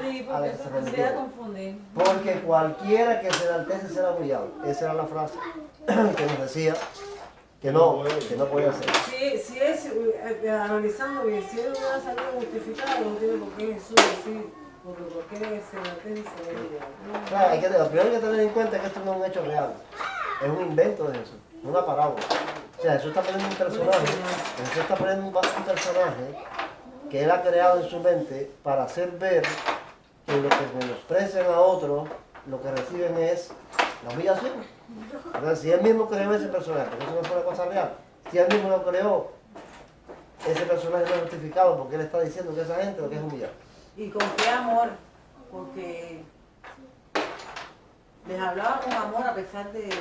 [SPEAKER 11] Sí,
[SPEAKER 3] A ver,
[SPEAKER 11] porque
[SPEAKER 3] se
[SPEAKER 11] eso
[SPEAKER 3] repitió.
[SPEAKER 11] se a confundir.
[SPEAKER 3] Porque cualquiera que se enaltece será humillado. Esa era la frase que nos decía que no podía ser.
[SPEAKER 7] Si es, analizando bien, si él hubiera salido justificado, no tiene por qué Jesús decir Porque ¿por qué se meten y se ven?
[SPEAKER 3] Claro, lo primero que hay que tener en cuenta es que esto no es un hecho real, es un invento de Jesús, es una parábola. O sea, Jesús está poniendo un personaje, Jesús está poniendo un personaje que él ha creado en su mente para hacer ver que los que menosprecian a otros, lo que reciben es la humillación. Entonces, si él mismo creó ese personaje, porque eso no fue una cosa real, si él mismo lo creó, ese personaje no es justificado porque él está diciendo que esa gente lo que es humillar.
[SPEAKER 7] ¿Y con qué amor? Porque les hablaba con amor a pesar del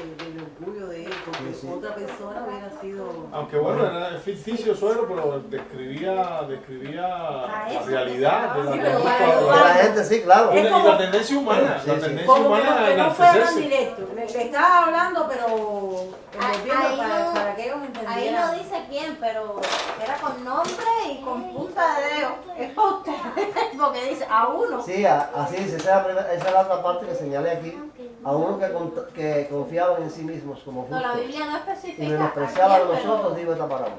[SPEAKER 7] orgullo de él, porque
[SPEAKER 3] Sí.
[SPEAKER 7] otra persona hubiera sido...
[SPEAKER 1] Aunque bueno, era ficticio suelo, pero describía la realidad de la
[SPEAKER 7] Sí, pero
[SPEAKER 1] conducta
[SPEAKER 7] para
[SPEAKER 1] de
[SPEAKER 3] De la gente, sí, claro.
[SPEAKER 1] y la tendencia humana,
[SPEAKER 3] Sí,
[SPEAKER 1] la
[SPEAKER 3] sí.
[SPEAKER 1] tendencia
[SPEAKER 7] Como que
[SPEAKER 1] humana
[SPEAKER 7] no,
[SPEAKER 1] a
[SPEAKER 7] que no fueran
[SPEAKER 1] enaltecerse.
[SPEAKER 7] directos. Le estaba hablando, pero envolviendo
[SPEAKER 4] Ahí no-
[SPEAKER 7] para que ellos
[SPEAKER 4] Ahí
[SPEAKER 7] entendieran.
[SPEAKER 4] no dice quién, pero era con nombre y con punta de dedo. Es para ustedes, porque dice a uno.
[SPEAKER 3] Sí, así dice, esa es la otra parte que señalé aquí, a uno que confiaban en sí mismos como
[SPEAKER 4] No, la
[SPEAKER 3] justos
[SPEAKER 4] Biblia no especifica.
[SPEAKER 3] y menospreciaban a
[SPEAKER 4] quién,
[SPEAKER 3] los
[SPEAKER 4] pero-
[SPEAKER 3] otros, digo esta parábola.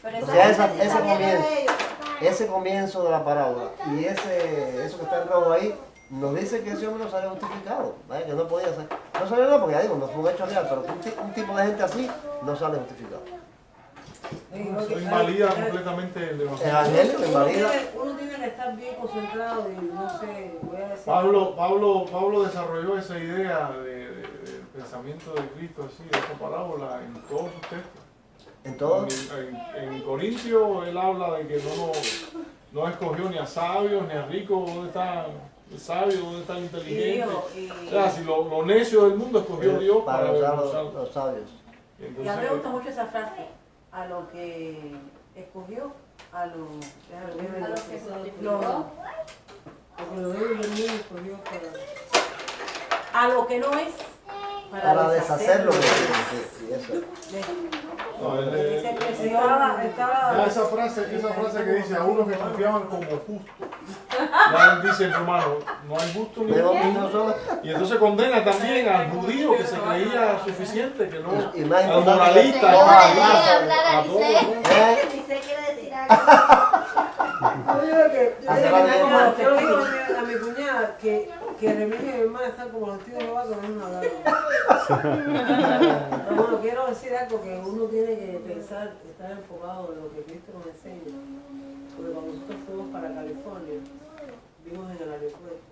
[SPEAKER 4] Pero
[SPEAKER 3] O
[SPEAKER 4] esa
[SPEAKER 3] sea,
[SPEAKER 4] gente sí sabía que era de ellos.
[SPEAKER 3] ese comienzo de la parábola y eso que está en rojo ahí, nos dice que ese hombre no salió justificado, ¿vale? Que no podía ser. No salió nada porque ya digo, no fue un hecho real, pero un tipo de gente así no sale justificado.
[SPEAKER 1] Eso invalida completamente el evangelio.
[SPEAKER 3] Evangelio lo invalida.
[SPEAKER 7] Uno tiene que estar bien concentrado y no sé, voy a decir...
[SPEAKER 1] Pablo desarrolló esa idea del pensamiento de Cristo así, esa parábola en todos sus textos.
[SPEAKER 3] En todo.
[SPEAKER 1] En Corintios él habla de que no escogió ni a sabios ni a ricos. ¿Dónde está el sabio? ¿Dónde está el inteligente? O sea, si lo necio del mundo escogió Dios
[SPEAKER 3] para
[SPEAKER 1] para
[SPEAKER 3] usar
[SPEAKER 1] usar.
[SPEAKER 3] los sabios.
[SPEAKER 7] Y a mí me gusta mucho esa frase, a lo que escogió, a lo
[SPEAKER 4] que
[SPEAKER 7] no, porque lo veo y el mío escogió a lo que no es,
[SPEAKER 3] Para deshacerlo.
[SPEAKER 7] deshacerlo.
[SPEAKER 3] Sí, eso.
[SPEAKER 1] No,
[SPEAKER 7] Esa expresión estaba...
[SPEAKER 1] esa frase que dice a unos que confiaban como justos. Ya él dice, hermano, no hay justo ni
[SPEAKER 3] Pero
[SPEAKER 1] uno.
[SPEAKER 3] no solo-
[SPEAKER 1] Y entonces condena también al judío que se creía suficiente, que no,
[SPEAKER 3] Y más
[SPEAKER 1] al
[SPEAKER 3] importante,
[SPEAKER 1] moralista,
[SPEAKER 3] que
[SPEAKER 4] Yo
[SPEAKER 3] no
[SPEAKER 4] le
[SPEAKER 3] hablar
[SPEAKER 4] dije hablar a
[SPEAKER 1] a todos.
[SPEAKER 4] Lice. Lice quiere decir algo.
[SPEAKER 7] Yo le digo a mi cuñada que Remigio y mi hermana están como los tíos de Jehová que no es nada. Pero bueno, quiero decir algo que uno tiene que pensar, estar enfocado en lo que Cristo nos enseña. Porque cuando nosotros fuimos para California, vimos en el aeropuerto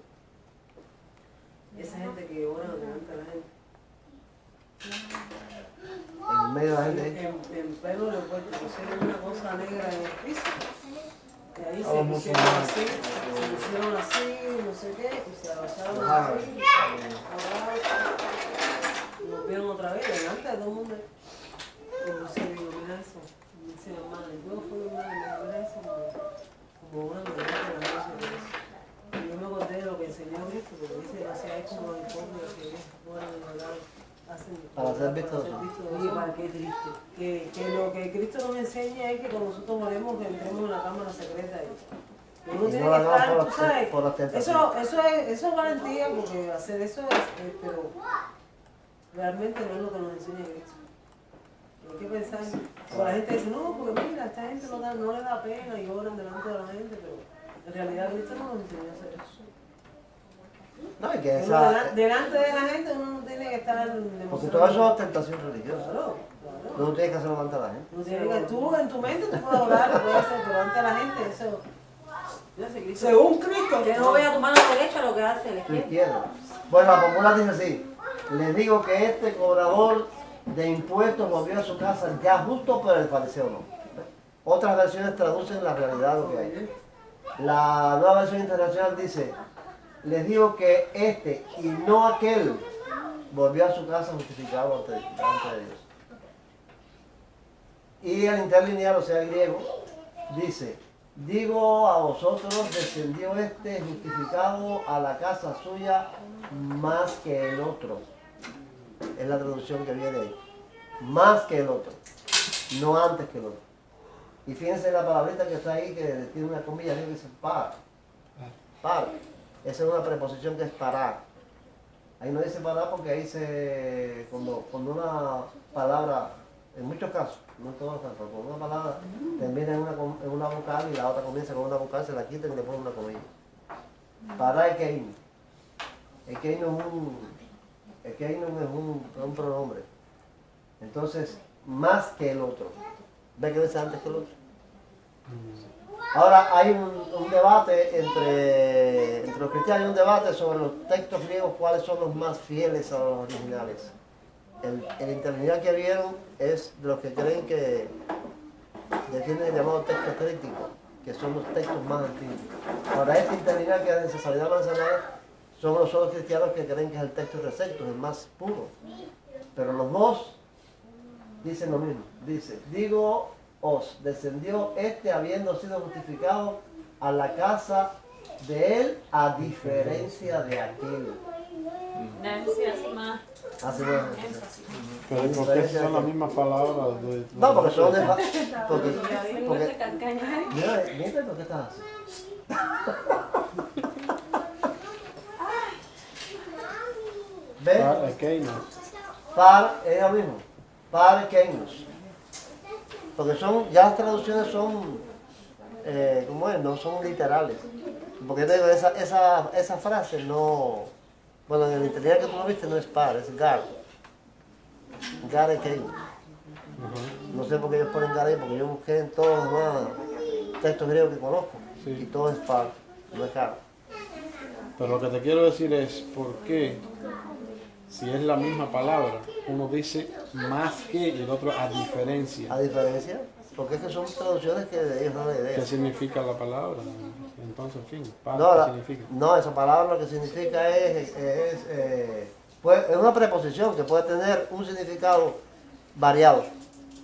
[SPEAKER 7] esa gente que ora delante de la gente.
[SPEAKER 3] En medio de la gente.
[SPEAKER 7] En pleno aeropuerto pusieron una cosa negra en el piso. Y ahí se
[SPEAKER 1] Vamos,
[SPEAKER 7] pusieron
[SPEAKER 1] vamos.
[SPEAKER 7] así, se pusieron así, no sé qué, y se abacharon
[SPEAKER 3] Ah.
[SPEAKER 7] así, y nos vieron otra vez, delante de todo el mundo. Y entonces digo, mira eso, me dice mi hermana, y luego fue mi hermana, mira eso como una amenaza de la noche de eso. Y yo me acordé de lo que enseñó Cristo, porque dice, no seáis como los hipócritas que fueron de verdad.
[SPEAKER 3] Para ser vistos.
[SPEAKER 7] Oye, para qué triste. Que lo que Cristo nos enseña es que cuando nosotros moremos que entremos en la cámara secreta y uno
[SPEAKER 3] Y
[SPEAKER 7] tiene
[SPEAKER 3] no
[SPEAKER 7] que
[SPEAKER 3] la hagamos
[SPEAKER 7] estar,
[SPEAKER 3] por
[SPEAKER 7] tú sabes,
[SPEAKER 3] por las tentaciones.
[SPEAKER 7] eso es garantía porque hacer eso es, pero realmente no es lo que nos enseña Cristo. Hay que pensar, porque la gente dice, no, porque mira, esta gente no le da pena y oran delante de la gente, pero en realidad Cristo no nos enseñó a hacer eso.
[SPEAKER 3] No, y que
[SPEAKER 7] Uno
[SPEAKER 3] esa.
[SPEAKER 7] delante de la gente uno no tiene que estar
[SPEAKER 3] Porque
[SPEAKER 7] demostrando.
[SPEAKER 3] todo eso es tentación religiosa.
[SPEAKER 7] Claro,
[SPEAKER 3] No tienes que hacerlo delante de la gente.
[SPEAKER 7] no tiene que, tú en tu mente tú puedes orar, lo puedes hacer, pero ante la gente eso. Yo sé, Cristo.
[SPEAKER 10] Según Cristo.
[SPEAKER 7] Que no vea tu mano derecha lo que hace el
[SPEAKER 3] Tu
[SPEAKER 7] izquierdo.
[SPEAKER 3] izquierda. Bueno, la popular dice así. Les digo que este cobrador de impuestos volvió a su casa ya justo, pero el fariseo no. Otras versiones traducen la realidad de lo que hay. La nueva versión internacional dice, les digo que este y no aquel volvió a su casa justificado delante de Dios. Y el interlineal, o sea, el griego, dice, digo a vosotros, descendió este justificado a la casa suya más que el otro. Es la traducción que viene ahí. Más que el otro, no antes que el otro. Y fíjense la palabrita que está ahí, que tiene una comilla que dice par. Par. Esa es una preposición que es parar. Ahí no dice parar porque ahí se, cuando una palabra, en muchos casos, no en todos los casos, cuando una palabra termina en una vocal y la otra comienza con una vocal, se la quitan y le ponen una comilla. Para Ekeino. Ekeino es un pronombre. Entonces, más que el otro. ¿Ve que dice antes que el otro? Ahora hay un debate entre los cristianos, hay un debate sobre los textos griegos, cuáles son los más fieles a los originales. El interlineal que vieron es de los que creen que defienden el llamado texto crítico, que son los textos más antiguos. Ahora este interlineal que es de Cesarea Manzanares son los otros cristianos que creen que es el texto receptus, el más puro. Pero los dos dicen lo mismo. Dice, digo os, descendió este habiendo sido justificado a la casa de él, a diferencia de aquel.
[SPEAKER 11] Nancy hace más
[SPEAKER 3] énfasis.
[SPEAKER 5] Pero ¿por qué son las mismas palabras?
[SPEAKER 3] No, porque son de... Porque, mira lo que estás haciendo. ¿Ves? Par es lo mismo. Par keinos. Porque son, ya las traducciones son, ¿cómo es? No son literales. Porque te digo, esa frase no, bueno, en el interlineal que tú no viste no es par, es gar. Gar es keino. No sé por qué ellos ponen gar ahí, porque yo busqué en todos los demás textos griegos que conozco. Sí. Y todo es par, no es gar.
[SPEAKER 5] Pero lo que te quiero decir es, ¿por qué? Si es la misma palabra, uno dice más que y el otro a diferencia.
[SPEAKER 3] ¿A diferencia? Porque es que son traducciones que ellos no dan idea.
[SPEAKER 5] ¿Qué significa la palabra? Entonces, en fin, ¿qué significa?
[SPEAKER 3] No, esa palabra lo que significa es una preposición que puede tener un significado variado,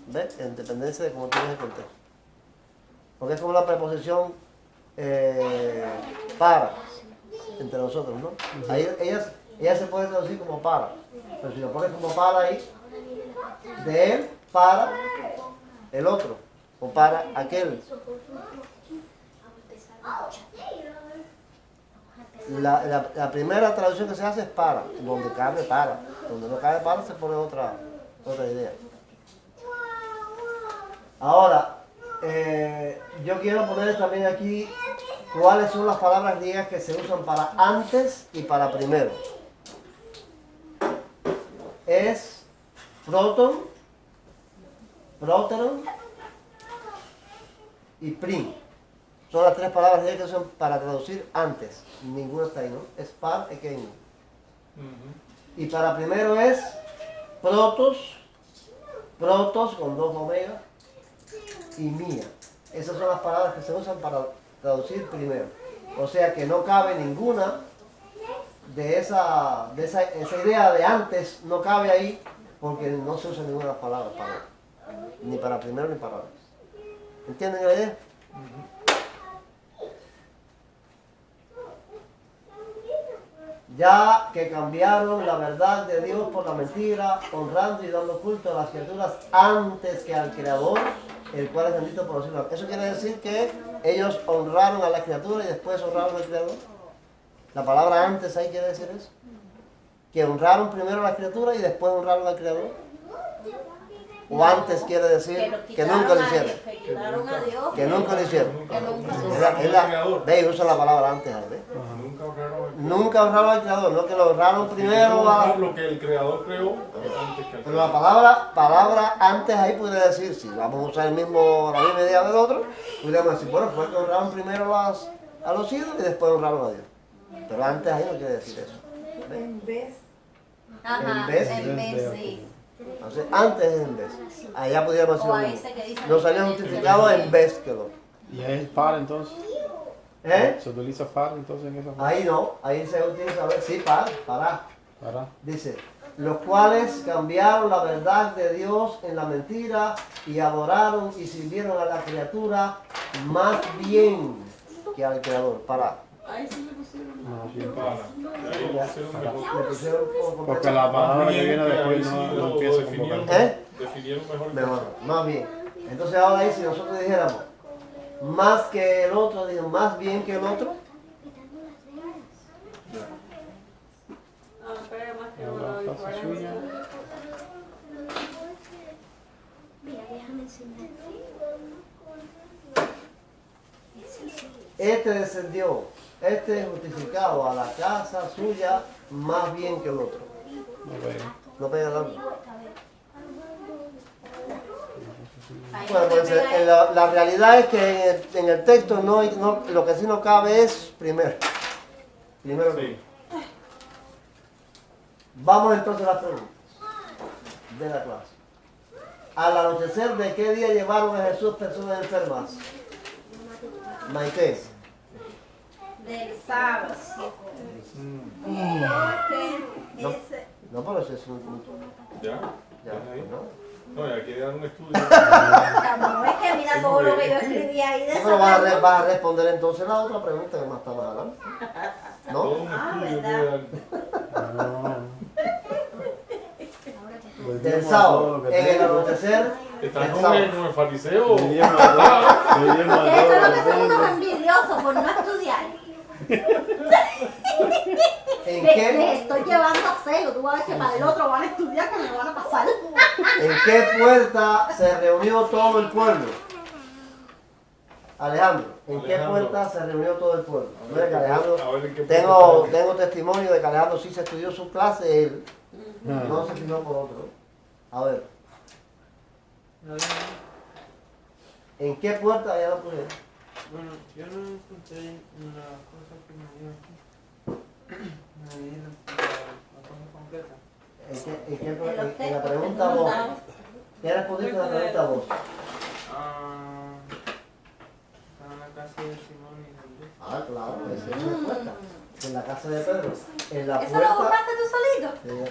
[SPEAKER 3] ¿ves? En dependencia de cómo tienes el contexto. Porque es como la preposición para, entre nosotros, ¿no? Ahí ella se puede traducir como para, pero si lo pones como para ahí, de él para el otro, o para aquel. La primera traducción que se hace es para, donde cabe para, donde no cabe para se pone otra idea. Ahora, yo quiero poner también aquí cuáles son las palabras griegas que se usan para antes y para primero. Es proton, proteron y prim. Son las tres palabras griegas que se usan para traducir antes. Ninguna está ahí, ¿no? Es par y keino. Y para primero es protos con dos omegas y mía. Esas son las palabras que se usan para traducir primero. O sea que no cabe ninguna de esa idea de antes, no cabe ahí porque no se usa ninguna palabra para ni para primero ni para antes. ¿Entienden la idea? Ya que cambiaron la verdad de Dios por la mentira, honrando y dando culto a las criaturas antes que al Creador, el cual es bendito por los siglos. Eso quiere decir que ellos honraron a la criatura y después honraron al Creador. La palabra antes ahí quiere decir eso. Que honraron primero a la criatura y después honraron al Creador. O antes quiere decir que nunca lo hicieron. Que nunca lo hicieron. Ve, usa la palabra antes, ¿ves? Nunca honraron al Creador, no que lo honraron primero a...
[SPEAKER 1] Lo que el Creador creó antes que el
[SPEAKER 3] Pero la palabra antes ahí puede decir, si vamos a usar la misma idea del otro, podríamos decir, bueno, fue que honraron primero a los ídolos y después honraron a Dios. Pero antes ahí no quiere decir eso. ¿Ves?
[SPEAKER 10] En vez.
[SPEAKER 3] Ajá, en vez, sí. Entonces, antes es en vez. Allá podríamos decir, nos había justificado en vez que lo.
[SPEAKER 5] ¿Y es par entonces? ¿Se utiliza par entonces en esa forma?
[SPEAKER 3] Ahí no, ahí se utiliza, a ver, sí, para. Dice, los cuales cambiaron la verdad de Dios en la mentira y adoraron y sirvieron a la criatura más bien que al Creador. Para.
[SPEAKER 11] Ahí sí le pusieron.
[SPEAKER 5] No, sí, para.
[SPEAKER 3] Porque
[SPEAKER 5] la palabra que viene después no empieza con vocal.
[SPEAKER 1] Definieron
[SPEAKER 3] mejor. Más bien. Entonces ahora ahí si nosotros dijéramos más que el otro, digo más bien que el otro.
[SPEAKER 11] No, pero más que uno.
[SPEAKER 6] Mira, déjame enseñar.
[SPEAKER 3] Este descendió, este es justificado a la casa suya más bien que el otro.
[SPEAKER 5] No veo.
[SPEAKER 3] No pega el audio.
[SPEAKER 4] Ahí
[SPEAKER 3] Bueno,
[SPEAKER 4] no te
[SPEAKER 3] pues
[SPEAKER 4] pega ahí.
[SPEAKER 3] la realidad es que en el texto lo que sí no cabe es primero. Primero.
[SPEAKER 1] Sí.
[SPEAKER 3] Vamos entonces a las preguntas de la clase. Al anochecer, ¿de qué día llevaron a Jesús personas enfermas? Maite.
[SPEAKER 4] Del sábado.
[SPEAKER 3] No,
[SPEAKER 4] Ese-
[SPEAKER 3] no, pero ese es un punto.
[SPEAKER 1] ¿Ya?
[SPEAKER 3] Ya,
[SPEAKER 1] ¿Tienes ahí?
[SPEAKER 3] pues no.
[SPEAKER 1] No, y aquí dan un estudio.
[SPEAKER 4] No es que mira todo lo que yo escribí ahí de
[SPEAKER 3] Sí,
[SPEAKER 4] esa
[SPEAKER 3] pero vas
[SPEAKER 4] pregunta.
[SPEAKER 3] a responder entonces la otra pregunta que más está más adelante.
[SPEAKER 1] Todo
[SPEAKER 3] ¿No?
[SPEAKER 1] un
[SPEAKER 4] Ah,
[SPEAKER 1] estudio que
[SPEAKER 4] ¿verdad?
[SPEAKER 1] dan.
[SPEAKER 5] No.
[SPEAKER 3] Del sábado, en el anochecer,
[SPEAKER 1] ¿Estás
[SPEAKER 3] del
[SPEAKER 1] con
[SPEAKER 3] sábado.
[SPEAKER 1] el fariseo?
[SPEAKER 5] Diríamos a todos, diríamos a
[SPEAKER 4] Eso es lo que
[SPEAKER 5] todos.
[SPEAKER 4] son unos envidiosos por no estudiar.
[SPEAKER 3] ¿En
[SPEAKER 4] Les
[SPEAKER 3] qué,
[SPEAKER 4] estoy llevando a celo. Tú vas a ver que para el otro van a estudiar, que me lo van a pasar.
[SPEAKER 3] ¿En qué puerta se reunió todo el pueblo? Alejandro, ¿en qué
[SPEAKER 1] Alejandro.
[SPEAKER 3] puerta se reunió todo el pueblo?
[SPEAKER 1] A ver,
[SPEAKER 3] Mira que Alejandro,
[SPEAKER 1] a ver en qué
[SPEAKER 3] tengo
[SPEAKER 1] puerta.
[SPEAKER 3] testimonio de que Alejandro sí se estudió su clase, él no se fijó por otro. A ver, ¿en qué puerta allá lo pusieron?
[SPEAKER 12] Bueno, yo no encontré la cosa que me dio aquí. Me di la cosa completa.
[SPEAKER 3] En la pregunta vos. ¿Qué respondiste a la pregunta vos?
[SPEAKER 12] Estaba en la casa de Simón y Jesús.
[SPEAKER 3] Ah, claro, esa es la respuesta. En la casa de Pedro. En la
[SPEAKER 4] ¿Eso lo
[SPEAKER 3] puerta.
[SPEAKER 4] buscaste tú solito?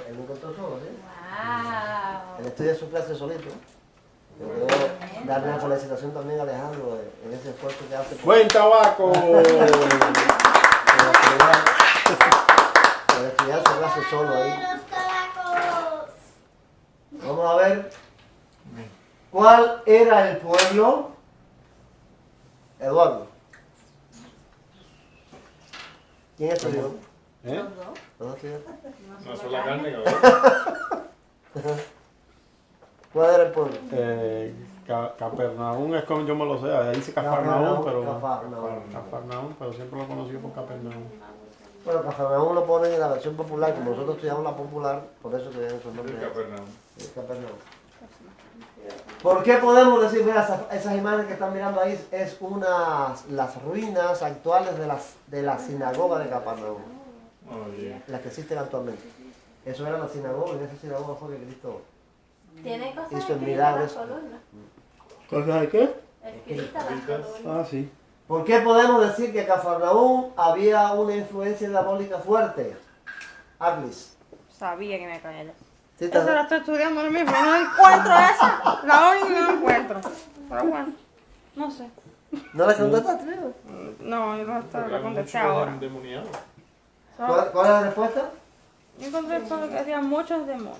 [SPEAKER 3] Él lo encontró solo, ¿sí?
[SPEAKER 4] Wow.
[SPEAKER 3] Él estudia su clase solito. Yo quiero darle una felicitación también a Alejandro en ese esfuerzo que hace
[SPEAKER 5] ¡Buen tabaco!
[SPEAKER 3] por estudiar su clase solo ahí.
[SPEAKER 6] Los tabacos.
[SPEAKER 3] Vamos a ver cuál era el pueblo. Eduardo. ¿Quién estudió?
[SPEAKER 5] ¿Eh?
[SPEAKER 3] ¿Dónde estudió?
[SPEAKER 1] Una sola carne, cabrón.
[SPEAKER 3] ¿Cuál era el pueblo?
[SPEAKER 5] Capernaum es como yo me lo sé, ahí dice Cafarnaum, pero
[SPEAKER 3] Cafarnaum.
[SPEAKER 5] Cafarnaum, pero siempre lo conocí por Capernaum.
[SPEAKER 3] Bueno, Cafarnaum lo ponen en la versión popular, como nosotros estudiamos la popular, por eso que vienen esos nombres.
[SPEAKER 1] El Capernaum.
[SPEAKER 3] El Capernaum. ¿Por qué podemos decir, mira, esas imágenes que están mirando ahí es las ruinas actuales de la sinagoga de Capernaum,
[SPEAKER 1] Oye.
[SPEAKER 3] las que existen actualmente? Eso era la sinagoga, en esa sinagoga fue que Cristo
[SPEAKER 4] Tiene cosas
[SPEAKER 3] hizo el
[SPEAKER 4] escritas en
[SPEAKER 3] milagro.
[SPEAKER 4] la columna.
[SPEAKER 5] ¿Cosas de qué?
[SPEAKER 4] Escritas en la columna.
[SPEAKER 5] Ah, sí.
[SPEAKER 3] ¿Por qué podemos decir que en Cafarnaúm había una influencia diabólica fuerte? Aglis.
[SPEAKER 9] Sabía que me caía.
[SPEAKER 3] ¿Sí
[SPEAKER 9] Eso
[SPEAKER 3] está?
[SPEAKER 9] lo estoy estudiando ahora mismo. No encuentro esa. La única que no encuentro. Pero bueno, no sé.
[SPEAKER 3] ¿No la contestaste?
[SPEAKER 9] No, yo no
[SPEAKER 1] Porque
[SPEAKER 9] la
[SPEAKER 1] hay
[SPEAKER 9] contesté
[SPEAKER 1] muchos
[SPEAKER 9] ahora.
[SPEAKER 1] endemoniados.
[SPEAKER 3] ¿Cuál es la respuesta?
[SPEAKER 9] Yo encontré solo que hacían muchos demonios.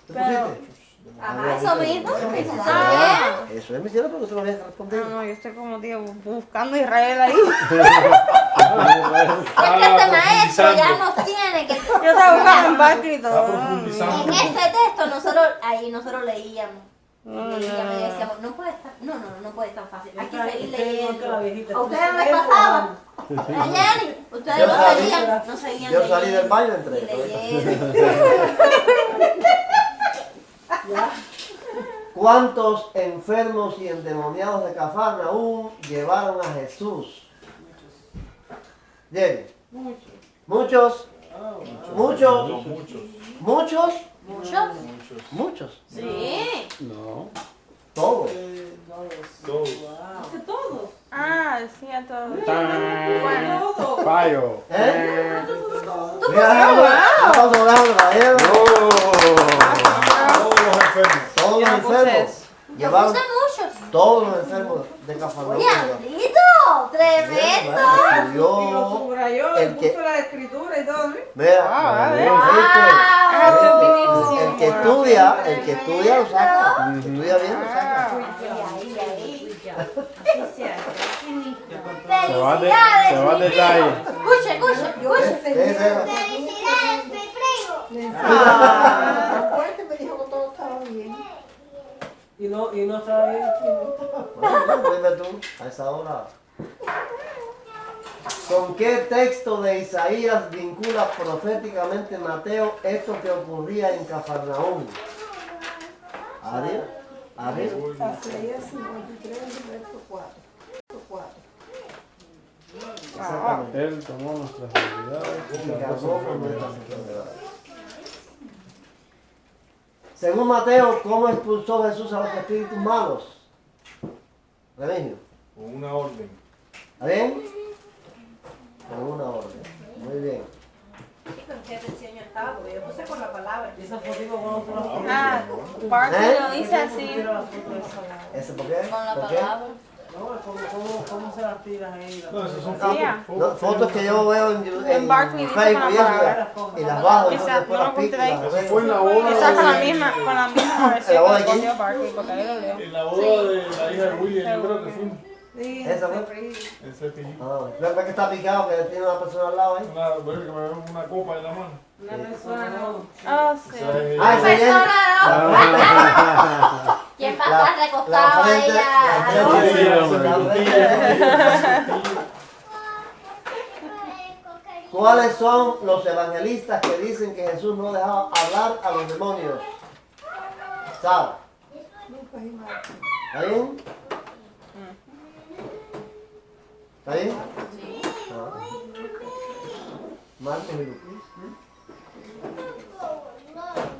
[SPEAKER 3] ¿Tú
[SPEAKER 9] Pero,
[SPEAKER 3] pusiste?
[SPEAKER 4] Ajá, eso mismo. Eso es
[SPEAKER 3] Ah, eso es mi cielo porque tú no habías respondido.
[SPEAKER 9] no, yo estoy como tío buscando a Israel ahí.
[SPEAKER 4] que este maestro ya nos tiene que...
[SPEAKER 9] Yo estaba buscando en Barclay y
[SPEAKER 1] Está
[SPEAKER 9] todo.
[SPEAKER 1] profundizando.
[SPEAKER 4] En ese texto nosotros leíamos.
[SPEAKER 9] No,
[SPEAKER 4] Leíamos y
[SPEAKER 9] no.
[SPEAKER 4] decíamos, no puede estar, no puede estar fácil. Hay que
[SPEAKER 7] Está-
[SPEAKER 4] seguir
[SPEAKER 7] está igual que la
[SPEAKER 4] leyendo.
[SPEAKER 7] viejita,
[SPEAKER 4] ¿A ustedes les
[SPEAKER 7] entonces,
[SPEAKER 4] pasaba? Ayer, ustedes
[SPEAKER 3] Yo
[SPEAKER 4] no
[SPEAKER 3] salí-
[SPEAKER 4] seguían, no seguían
[SPEAKER 3] yo salí
[SPEAKER 4] leyendo
[SPEAKER 3] del baño y
[SPEAKER 4] y
[SPEAKER 3] entré.
[SPEAKER 4] leyendo.
[SPEAKER 3] ¿Cuántos enfermos y endemoniados de Cafarnaúm llevaron a Jesús? Bien. Muchos. Muchos.
[SPEAKER 1] No, muchos.
[SPEAKER 3] Muchos.
[SPEAKER 4] ¿Muchos?
[SPEAKER 3] Muchos.
[SPEAKER 4] Sí.
[SPEAKER 5] No.
[SPEAKER 3] Todos.
[SPEAKER 1] Todos.
[SPEAKER 7] Dice todo.
[SPEAKER 9] Ah, sí, a todos.
[SPEAKER 5] ¡Tan! ¡Fallo!
[SPEAKER 3] ¿Eh?
[SPEAKER 4] ¿Tú
[SPEAKER 3] Mira, aplauso, aplauso, caballero.
[SPEAKER 1] Todos los enfermos.
[SPEAKER 3] Todos los
[SPEAKER 9] Yo no puse
[SPEAKER 3] enfermos.
[SPEAKER 9] eso.
[SPEAKER 3] Llevaron
[SPEAKER 4] puse muchos.
[SPEAKER 3] todos los enfermos de Cafarnaúm.
[SPEAKER 4] Oye, Andrito, tremendo.
[SPEAKER 7] Y lo
[SPEAKER 3] Yo,
[SPEAKER 7] subrayó,
[SPEAKER 3] el
[SPEAKER 7] y
[SPEAKER 3] que-
[SPEAKER 7] puso la escritura y todo, ¿no?
[SPEAKER 3] mira,
[SPEAKER 9] Ah,
[SPEAKER 3] el que estudia lo saca. El que estudia bien lo saca.
[SPEAKER 4] Ahí.
[SPEAKER 5] Se va de detalle.
[SPEAKER 4] Escuche.
[SPEAKER 6] Felicidades, me prego.
[SPEAKER 10] Fuerte me dijo que todo estaba bien.
[SPEAKER 7] Y no estaba bien.
[SPEAKER 3] Bueno, dime tú, a esa hora. ¿Con qué texto de Isaías vincula proféticamente Mateo esto que ocurría en Cafarnaúm? ¿Ariel? ¿Ariel?
[SPEAKER 10] Isaías 53, verso 4.
[SPEAKER 3] Exactamente.
[SPEAKER 5] Él tomó nuestras debilidades y
[SPEAKER 3] Y
[SPEAKER 5] cargó
[SPEAKER 3] cargó
[SPEAKER 5] con
[SPEAKER 3] con nuestras
[SPEAKER 5] nuestras
[SPEAKER 3] enfermedades. Según Mateo, ¿cómo expulsó Jesús a los espíritus malos? Remigio.
[SPEAKER 1] Con una orden.
[SPEAKER 3] ¿Está bien? Con una orden. Muy bien.
[SPEAKER 4] ¿Con qué atención yo estaba? Porque yo puse con la palabra.
[SPEAKER 7] Y esa fotico cuando tú la pones.
[SPEAKER 9] Ah, Barkley
[SPEAKER 3] ¿Eh?
[SPEAKER 9] lo dice así.
[SPEAKER 7] Quiero la foto de esa.
[SPEAKER 3] ¿Ese por qué?
[SPEAKER 9] Con la
[SPEAKER 3] ¿Por qué?
[SPEAKER 9] palabra.
[SPEAKER 7] No, ¿cómo se las tiras ahí?
[SPEAKER 1] No, esas son
[SPEAKER 3] Ah,
[SPEAKER 9] Sí,
[SPEAKER 3] no, fotos que yo veo en
[SPEAKER 9] Barkley dice
[SPEAKER 3] Facebook
[SPEAKER 9] con
[SPEAKER 3] y
[SPEAKER 9] la
[SPEAKER 3] eso,
[SPEAKER 9] palabra.
[SPEAKER 3] y las bajo,
[SPEAKER 9] Esa,
[SPEAKER 3] entonces después
[SPEAKER 9] no
[SPEAKER 3] las
[SPEAKER 9] lo
[SPEAKER 3] pico y
[SPEAKER 9] encontré.
[SPEAKER 3] las
[SPEAKER 1] Eso fue en la boda
[SPEAKER 9] Esa con la
[SPEAKER 1] de-
[SPEAKER 9] misma
[SPEAKER 3] ¿La
[SPEAKER 9] versión
[SPEAKER 3] boda
[SPEAKER 9] que
[SPEAKER 3] de quién?
[SPEAKER 9] cogió Barkley, porque ahí lo leo.
[SPEAKER 1] En la boda de la hija de William, yo creo que fue.
[SPEAKER 10] Sí,
[SPEAKER 3] ¿Esa fue?
[SPEAKER 1] En Cepillín.
[SPEAKER 3] ¿Ves que está picado, que tiene una persona al lado ahí?
[SPEAKER 1] Bueno, que me veo una copa en la mano.
[SPEAKER 7] Una persona no.
[SPEAKER 9] Oh, sí.
[SPEAKER 1] Esa es-
[SPEAKER 3] Ah, ese es él.
[SPEAKER 6] ¿Quién
[SPEAKER 3] La-
[SPEAKER 6] pasa
[SPEAKER 3] la
[SPEAKER 6] recostado
[SPEAKER 3] frente-
[SPEAKER 6] ella?
[SPEAKER 3] la frente- la frente- ¿Cuáles son los evangelistas que dicen que Jesús no dejaba hablar a los demonios? ¿Sabes?
[SPEAKER 10] Lucas y Marcos.
[SPEAKER 3] ¿Está bien? ¿Está bien? Ah. Marcos y Lucas.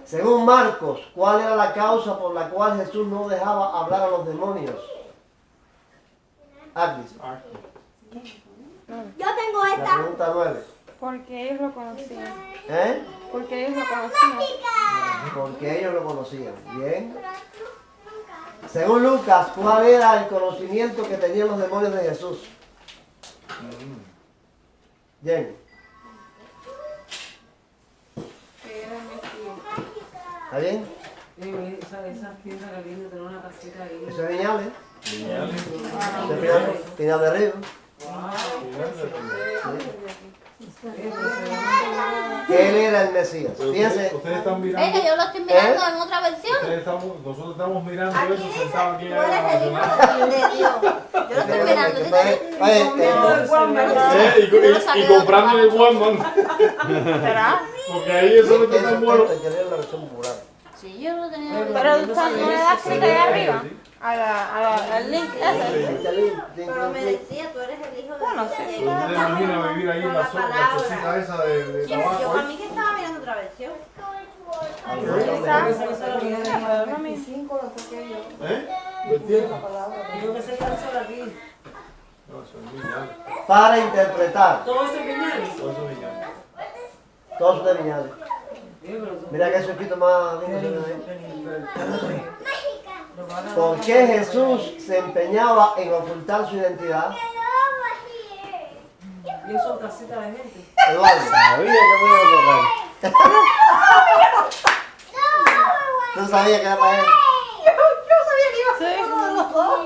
[SPEAKER 3] Según Marcos, ¿cuál era la causa por la cual Jesús no dejaba hablar a los demonios? Agnes,
[SPEAKER 6] Yo tengo
[SPEAKER 3] la
[SPEAKER 6] esta.
[SPEAKER 3] pregunta 9.
[SPEAKER 9] Porque ellos lo conocían.
[SPEAKER 3] ¿Eh?
[SPEAKER 9] Porque ellos lo conocían.
[SPEAKER 3] Porque ellos lo conocían. Bien. Según Lucas, ¿cuál era el conocimiento que tenían los demonios de Jesús? Bien. ¿Está bien?
[SPEAKER 7] Esas tiendas que vienen tener una casita ahí.
[SPEAKER 3] Eso es Viñales.
[SPEAKER 1] Viñales.
[SPEAKER 3] Eso es Pinal de Río. Él era el Mesías.
[SPEAKER 1] Pero
[SPEAKER 3] Fíjense.
[SPEAKER 1] ustedes están mirando.
[SPEAKER 6] Venga, yo lo estoy mirando en otra versión.
[SPEAKER 1] Nosotros estamos mirando eso sentados aquí
[SPEAKER 6] Tú
[SPEAKER 1] en la
[SPEAKER 6] eres el hijo
[SPEAKER 1] nacional.
[SPEAKER 6] de Dios. Yo lo estoy mirando. ¿Sí?
[SPEAKER 3] Oye,
[SPEAKER 1] Y comprando en el Walmart.
[SPEAKER 9] ¿Será?
[SPEAKER 1] Porque ahí eso no está tan bueno.
[SPEAKER 3] hay que leer la versión popular.
[SPEAKER 6] Sí, yo lo tenía.
[SPEAKER 9] Pero cuando le das clic ahí arriba, al link ese.
[SPEAKER 4] Pero me decía, tú eres el hijo de
[SPEAKER 9] Bueno,
[SPEAKER 4] Dios.
[SPEAKER 9] sí.
[SPEAKER 1] ¿No te imaginas vivir ahí en la zona, la chocita esa de
[SPEAKER 4] Yo
[SPEAKER 1] tabaco?
[SPEAKER 4] para mí que estaba mirando otra versión.
[SPEAKER 9] Quizás.
[SPEAKER 10] 25 lo saqué yo.
[SPEAKER 1] ¿Lo entiendes?
[SPEAKER 10] La palabra.
[SPEAKER 7] Digo que se cansó de aquí.
[SPEAKER 1] No, eso es Viñales.
[SPEAKER 3] Para interpretar.
[SPEAKER 7] Todo eso es Viñales.
[SPEAKER 1] Todo eso es Viñales.
[SPEAKER 3] Todos de Viñales. Mira que es un poquito más lindo. ¿Por qué Jesús se empeñaba en ocultar su identidad?
[SPEAKER 7] Y eso es casita de gente.
[SPEAKER 3] Eduardo.
[SPEAKER 5] Sabía que me iba a tocar.
[SPEAKER 3] ¿Tú sabías que era para él?
[SPEAKER 4] Yo sabía que iba a ser uno de los dos.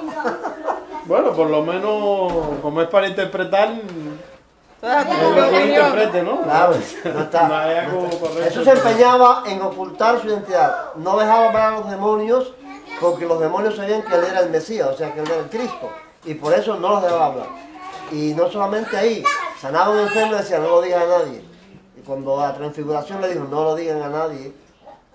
[SPEAKER 5] Bueno, por lo menos, como es para interpretar,
[SPEAKER 9] Todas
[SPEAKER 5] es lo que interprete, ¿no?
[SPEAKER 3] Claro, no está.
[SPEAKER 5] Vaya como correcto.
[SPEAKER 3] Jesús se empeñaba en ocultar su identidad. No dejaba hablar a los demonios porque los demonios sabían que él era el Mesías, o sea, que él era el Cristo. Y por eso no los dejaba hablar. Y no solamente ahí, sanaban enfermos y decían, no lo digan a nadie. Y cuando a la transfiguración le dijo, no lo digan a nadie,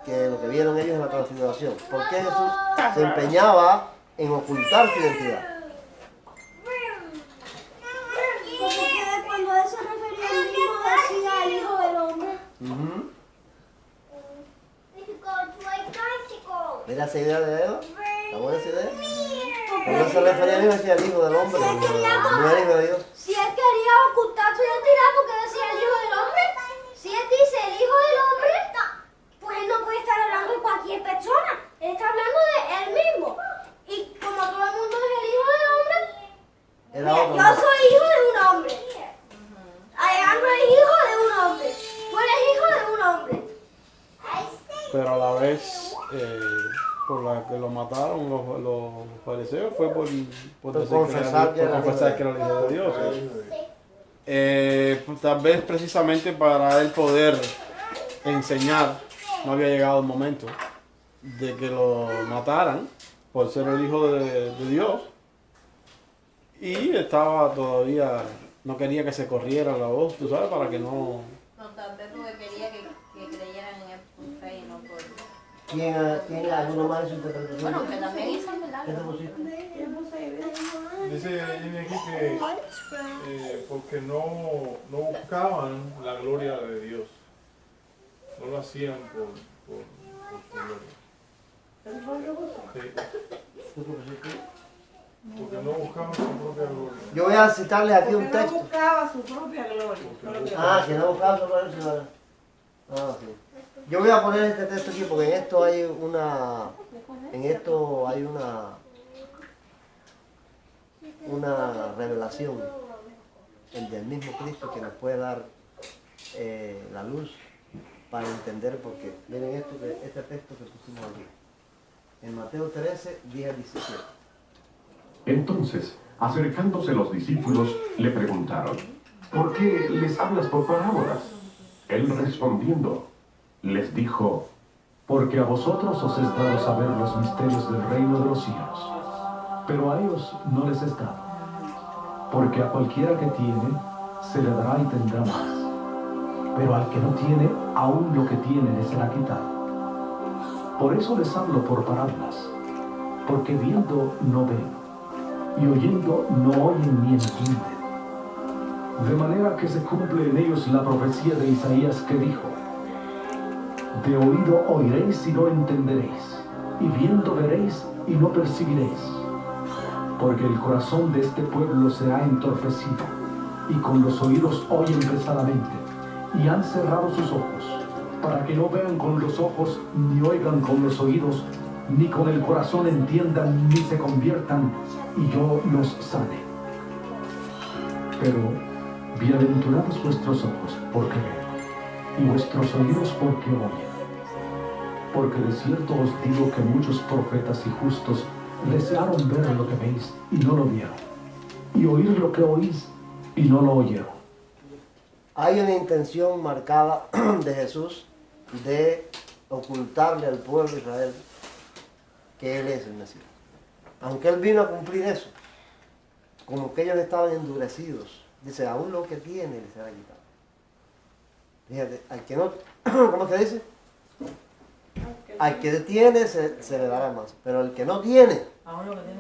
[SPEAKER 3] que lo que vieron ellos en la transfiguración. ¿Por qué Jesús se empeñaba en ocultar su identidad?
[SPEAKER 6] Porque cuando él se refería al mismo decía el hijo del hombre.
[SPEAKER 3] Mira esa idea de Eva, la buena esa idea. Cuando él se refería a mí decía el hijo del hombre, no el hijo de Dios.
[SPEAKER 6] Si él quería ocultar su identidad porque decía el hijo del hombre, si él dice el hijo del hombre, pues él no puede estar hablando de cualquier persona. Él está hablando de él mismo. Y como todo el mundo es el hijo del hombre,
[SPEAKER 3] Era
[SPEAKER 6] mira,
[SPEAKER 3] otro.
[SPEAKER 6] yo soy hijo de un hombre. Alejandro es hijo de un hombre. Tú eres hijo de un hombre.
[SPEAKER 5] Pero a la vez, por la que lo mataron los fariseos fue por decir
[SPEAKER 3] confesar que era
[SPEAKER 5] que era el hijo de Dios. Pues tal vez precisamente para él poder enseñar, no había llegado el momento de que lo mataran por ser el hijo de Dios. Y estaba todavía, no quería que se corriera la voz, tú sabes, para que no...
[SPEAKER 4] No, tal vez porque quería que creyeran en él por fe y no por...
[SPEAKER 3] ¿Tiene alguno más en su interpretación?
[SPEAKER 4] Bueno, que también hizo
[SPEAKER 3] ¿Qué te
[SPEAKER 4] milagros.
[SPEAKER 3] pusiste?
[SPEAKER 1] Dice Jimmy aquí que porque no buscaban la gloria de Dios, no lo hacían por su gloria. Sí,
[SPEAKER 3] ¿Tú qué pusiste?
[SPEAKER 1] porque no buscaban su propia gloria.
[SPEAKER 3] Yo voy a citarles aquí un
[SPEAKER 7] Porque no
[SPEAKER 3] texto.
[SPEAKER 7] buscaba su propia gloria. Fue lo que-
[SPEAKER 3] Ah, que no buscaba su gloria, sino... Ah, sí. Yo voy a poner este texto aquí porque en esto hay una revelación del mismo Cristo que nos puede dar la luz para entender por qué. Miren este texto que pusimos aquí. En Mateo 13, 10 al 17.
[SPEAKER 2] Entonces, acercándose los discípulos, le preguntaron, ¿por qué les hablas por parábolas? Él respondiendo, les dijo, porque a vosotros os es dado saber los misterios del reino de los cielos, pero a ellos no les es dado, porque a cualquiera que tiene, se le dará y tendrá más, pero al que no tiene, aún lo que tiene le será quitado. Por eso les hablo por parábolas, porque viendo no ven, y oyendo no oyen ni entienden. De manera que se cumple en ellos la profecía de Isaías que dijo, de oído oiréis y no entenderéis, y viendo veréis y no percibiréis. Porque el corazón de este pueblo se ha entorpecido, y con los oídos oyen pesadamente, y han cerrado sus ojos, para que no vean con los ojos, ni oigan con los oídos, ni con el corazón entiendan, ni se conviertan, y yo los sane. Pero bienaventurados vuestros ojos, porque ven, y vuestros oídos porque oyen. Porque de cierto os digo que muchos profetas y justos desearon ver lo que veis y no lo vieron, y oír lo que oís y no lo oyeron.
[SPEAKER 3] Hay una intención marcada de Jesús de ocultarle al pueblo de Israel que Él es el Mesías. Aunque Él vino a cumplir eso, como que ellos estaban endurecidos, dice, aún lo que tiene les será quitado. Fíjate, al que no, ¿cómo es que dice? Al que tiene se le dará más, pero el que no tiene,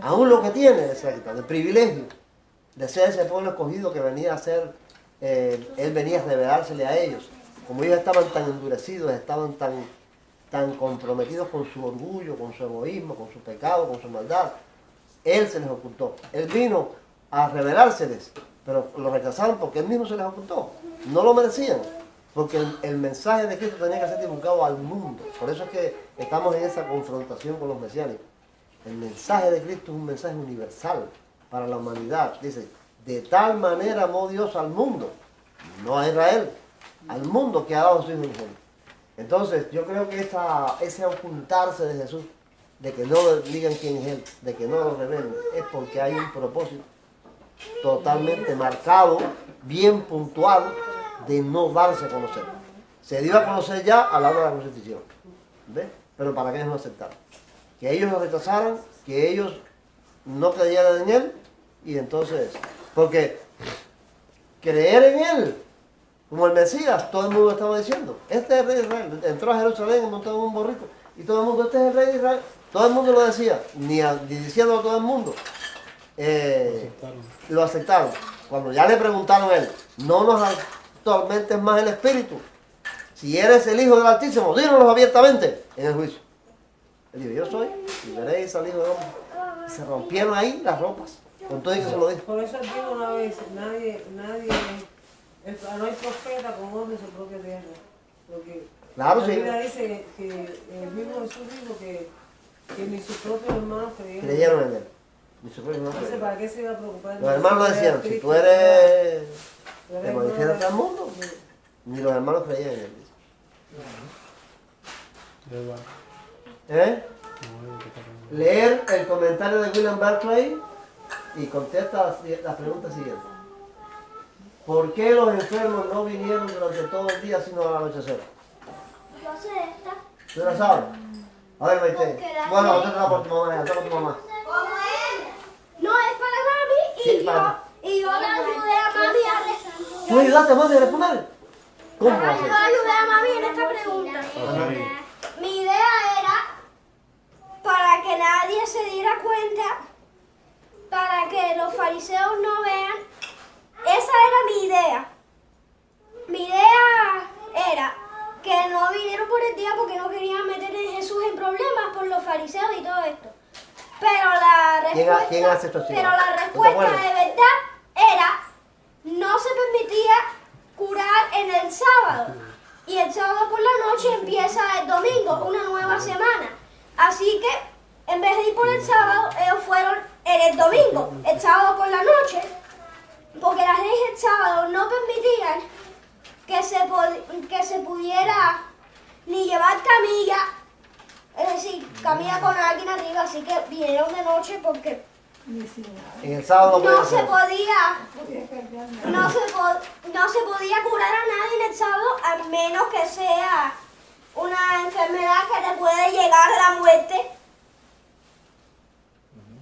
[SPEAKER 3] aún lo que tiene le será quitado. El privilegio de ser ese pueblo escogido que venía a ser, Él venía a revelársele a ellos. Como ellos estaban tan endurecidos, estaban tan comprometidos con su orgullo, con su egoísmo, con su pecado, con su maldad, Él se les ocultó. Él vino a revelárseles, pero lo rechazaron porque Él mismo se les ocultó. No lo merecían, porque el mensaje de Cristo tenía que ser divulgado al mundo. Por eso es que estamos en esa confrontación con los mesiánicos. El mensaje de Cristo es un mensaje universal para la humanidad. Dice, de tal manera amó Dios al mundo, no a Israel, al mundo que ha dado su Hijo unigénito. Entonces, yo creo que ese ocultarse de Jesús, de que no digan quién es Él, de que no lo revelen, es porque hay un propósito totalmente marcado, bien puntual, de no darse a conocer. Se dio a conocer ya a la hora de la crucifixión, ¿ves? Pero para que ellos no aceptaran. Que ellos lo rechazaran, que ellos no creyeran en Él, y entonces, porque creer en Él, como el Mesías, todo el mundo estaba diciendo, este es el rey de Israel. Entró a Jerusalén montado en un borrico, y todo el mundo, este es el rey de Israel. Todo el mundo lo decía, ni diciéndolo a todo el mundo. Lo aceptaron. Cuando ya le preguntaron a él, no nos atormentes más el espíritu. Si eres el Hijo del Altísimo, dínoslo abiertamente en el juicio. Él dijo, yo soy, y veréis al Hijo del Hombre. Y se rompieron ahí las ropas, con todo y que se lo dijo.
[SPEAKER 7] Por eso digo una vez, no hay profeta con hombre en su propia tierra. Porque
[SPEAKER 3] Claro,
[SPEAKER 7] la
[SPEAKER 3] sí.
[SPEAKER 7] Biblia dice que el mismo Jesús dijo que ni sus propios hermanos
[SPEAKER 3] Creyeron en él. Ni su propio hermano
[SPEAKER 7] Entonces,
[SPEAKER 3] creyó.
[SPEAKER 7] ¿para qué se iba a preocupar?
[SPEAKER 3] Los hermanos decían, si tú eres de manifiesta al mundo, ni los hermanos creían en él. ¿Eh? Leer el comentario de William Barclay y contesta la pregunta siguiente. ¿Por qué los enfermos no vinieron durante todo el día sino al anochecer?
[SPEAKER 6] Yo sé esta.
[SPEAKER 3] ¿Tú la sabes? A ver, Maite. Bueno, otra por tu mamá, otra por tu mamá.
[SPEAKER 6] No, es para mami y
[SPEAKER 3] Sí,
[SPEAKER 6] yo.
[SPEAKER 3] para ¿Tú ayudaste a mami a responder? ¿Cómo va a ser?
[SPEAKER 6] Yo ayudé a mami en esta pregunta. Mi idea era para que nadie se diera cuenta, para que los fariseos no vean. Esa era mi idea. Mi idea era que no vinieron por el día porque no querían meter a Jesús en problemas por los fariseos y todo esto. Pero la respuesta,
[SPEAKER 3] ¿Quién hace esto, chico?
[SPEAKER 6] pero la respuesta de verdad era, no se permitía curar en el sábado. Y el sábado por la noche empieza el domingo, una nueva semana. Así que en vez de ir por el sábado, ellos fueron en el domingo, el sábado por la noche, porque las leyes del sábado no permitían que se pudiera ni llevar camilla, es decir, camilla con alguien arriba, así que vinieron de noche porque
[SPEAKER 3] En el sábado
[SPEAKER 6] no se
[SPEAKER 3] hacer.
[SPEAKER 6] no se podía curar a nadie en el sábado, a menos que sea una enfermedad que te puede llegar a la muerte.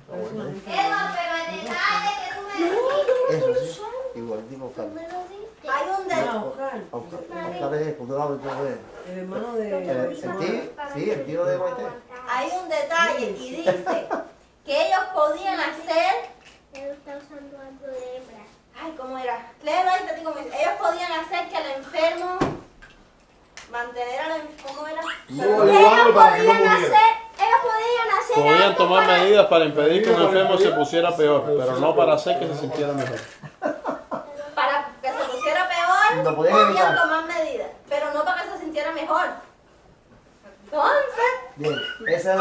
[SPEAKER 6] Eva, pero el detalle que tú me
[SPEAKER 3] Eso sí, igual, digo, Carlos.
[SPEAKER 6] hay un detalle.
[SPEAKER 3] Oscar es el culturado y todo eso.
[SPEAKER 7] El hermano de...
[SPEAKER 3] El tío, sí, el tío de Maite.
[SPEAKER 4] Hay un detalle y dice que ellos podían hacer.
[SPEAKER 6] Él está usando algo de hembra.
[SPEAKER 4] Ay, ¿cómo era? Léelo ahí, te digo. Ellos podían hacer que al enfermo. Mantener al enfermo. ¿Cómo era?
[SPEAKER 6] Ellos podían hacer
[SPEAKER 5] Podían
[SPEAKER 6] algo
[SPEAKER 5] tomar
[SPEAKER 6] para-
[SPEAKER 5] medidas para impedir que un enfermo se pusiera peor, pero no para hacer que se sintiera mejor.
[SPEAKER 4] Para que se pusiera peor,
[SPEAKER 3] No podían
[SPEAKER 4] podían
[SPEAKER 3] evitar.
[SPEAKER 4] tomar medidas. Pero no para que se sintiera mejor. Entonces.
[SPEAKER 3] Bien, esa es